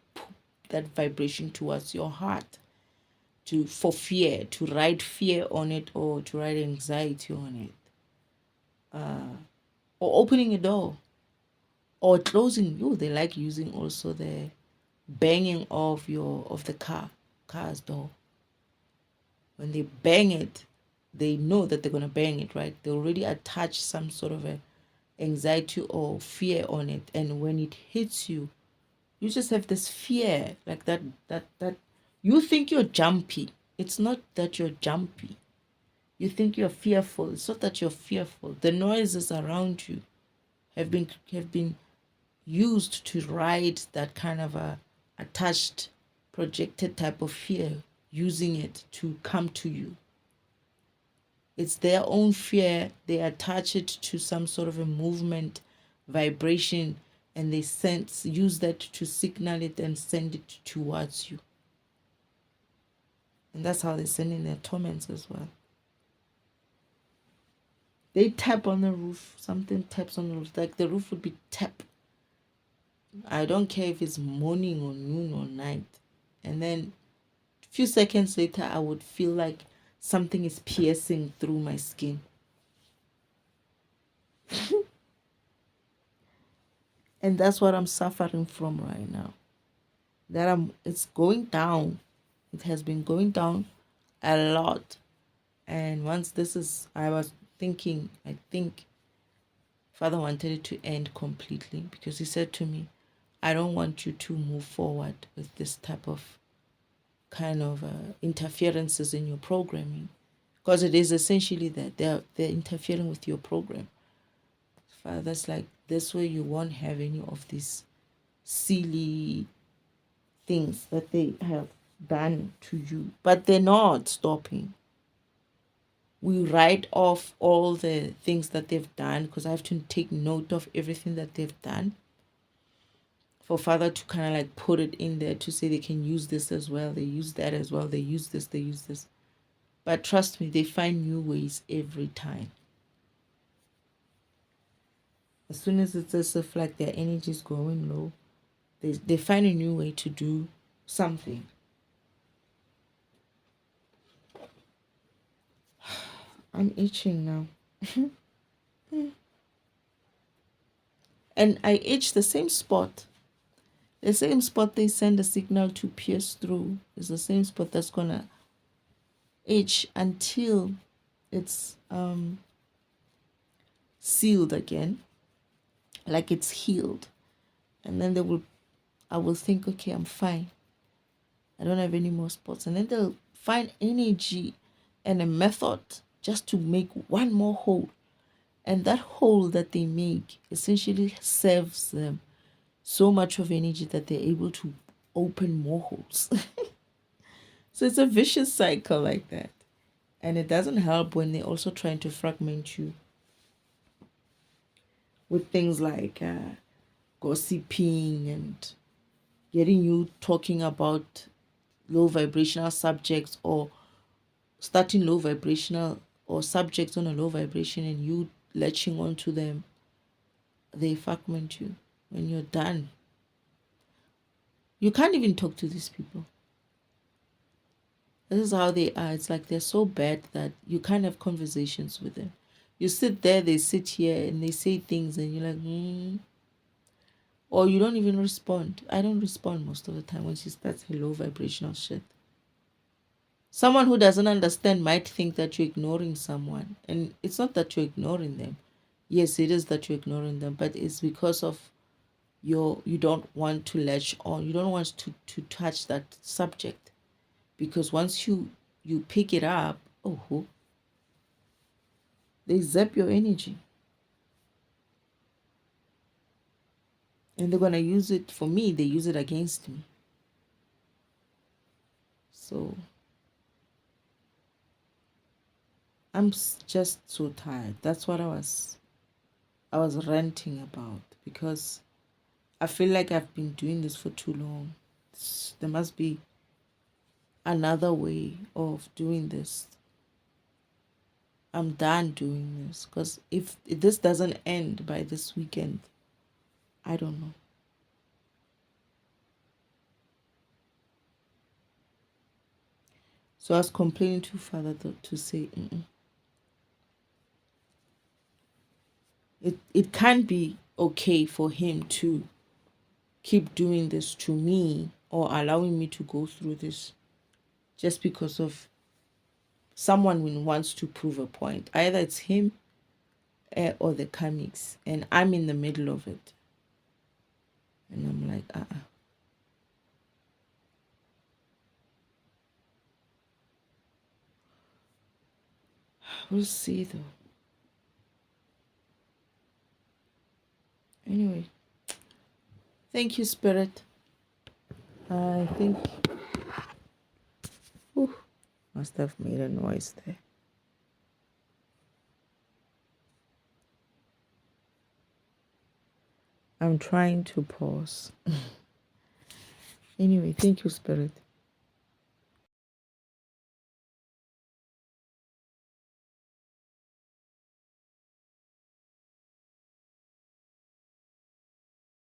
vibration towards your heart, for fear, to write fear on it, or to write anxiety on it, or opening a door, or closing. They like using also the banging of the car's door. When they bang it, they know that they're gonna bang it, right? They already attach some sort of a anxiety or fear on it, and when it hits you, you just have this fear, like that you think you're jumpy. It's not that you're jumpy. You think you're fearful. It's not that you're fearful. The noises around you have been used to ride that kind of a attached, projected type of fear, using it to come to you. It's their own fear. They attach it to some sort of a movement, vibration, and they use that to signal it and send it towards you. And that's how they send in their torments as well. They tap on the roof. Something taps on the roof. Like the roof would be tap. I don't care if it's morning or noon or night. And then a few seconds later, I would feel like something is piercing through my skin. And that's what I'm suffering from right now. It's going down. It has been going down a lot. And once I was thinking, I think Father wanted it to end completely, because he said to me, I don't want you to move forward with this type of kind of interferences in your programming, because it is essentially that they're interfering with your program. Father's like, this way you won't have any of these silly things that they have done to you, but they're not stopping. We write off all the things that they've done, because I have to take note of everything that they've done, for Father to kind of like put it in there to say they can use this as well, they use that as well, they use this. But trust me, they find new ways every time. As soon as it's as if like their energy is going low, they find a new way to do something. I'm itching now. And I itch the same spot. The same spot they send a signal to pierce through is the same spot that's gonna itch until it's sealed again, like it's healed. And then I will think, okay, I'm fine, I don't have any more spots. And then they'll find energy and a method just to make one more hole. And that hole that they make essentially serves them so much of energy that they're able to open more holes. So it's a vicious cycle like that. And it doesn't help when they're also trying to fragment you with things like gossiping and getting you talking about low vibrational subjects, or starting low vibrational or subjects on a low vibration and you latching onto them. They fragment you. When you're done, you can't even talk to these people. This is how they are. It's like they're so bad that you can't have conversations with them. You sit there, they sit here, and they say things, and you're like, or you don't even respond. I don't respond most of the time when she starts her low vibrational shit. Someone who doesn't understand might think that you're ignoring someone, and it's not that you're ignoring them. Yes, it is that you're ignoring them, but it's because of you don't want to latch on. You don't want to touch that subject, because once you pick it up, they zap your energy, and they're gonna use it. For me, they use it against me. So I'm just so tired. That's what I was ranting about, because I feel like I've been doing this for too long. There must be another way of doing this. I'm done doing this, because if this doesn't end by this weekend, I don't know. So I was complaining to Father to say, it can't be okay for him to keep doing this to me, or allowing me to go through this just because of someone who wants to prove a point. Either it's him or the Karmics, and I'm in the middle of it. And I'm like, We'll see though. Anyway, thank you, Spirit. I think must have made a noise there. I'm trying to pause. Anyway, thank you, Spirit.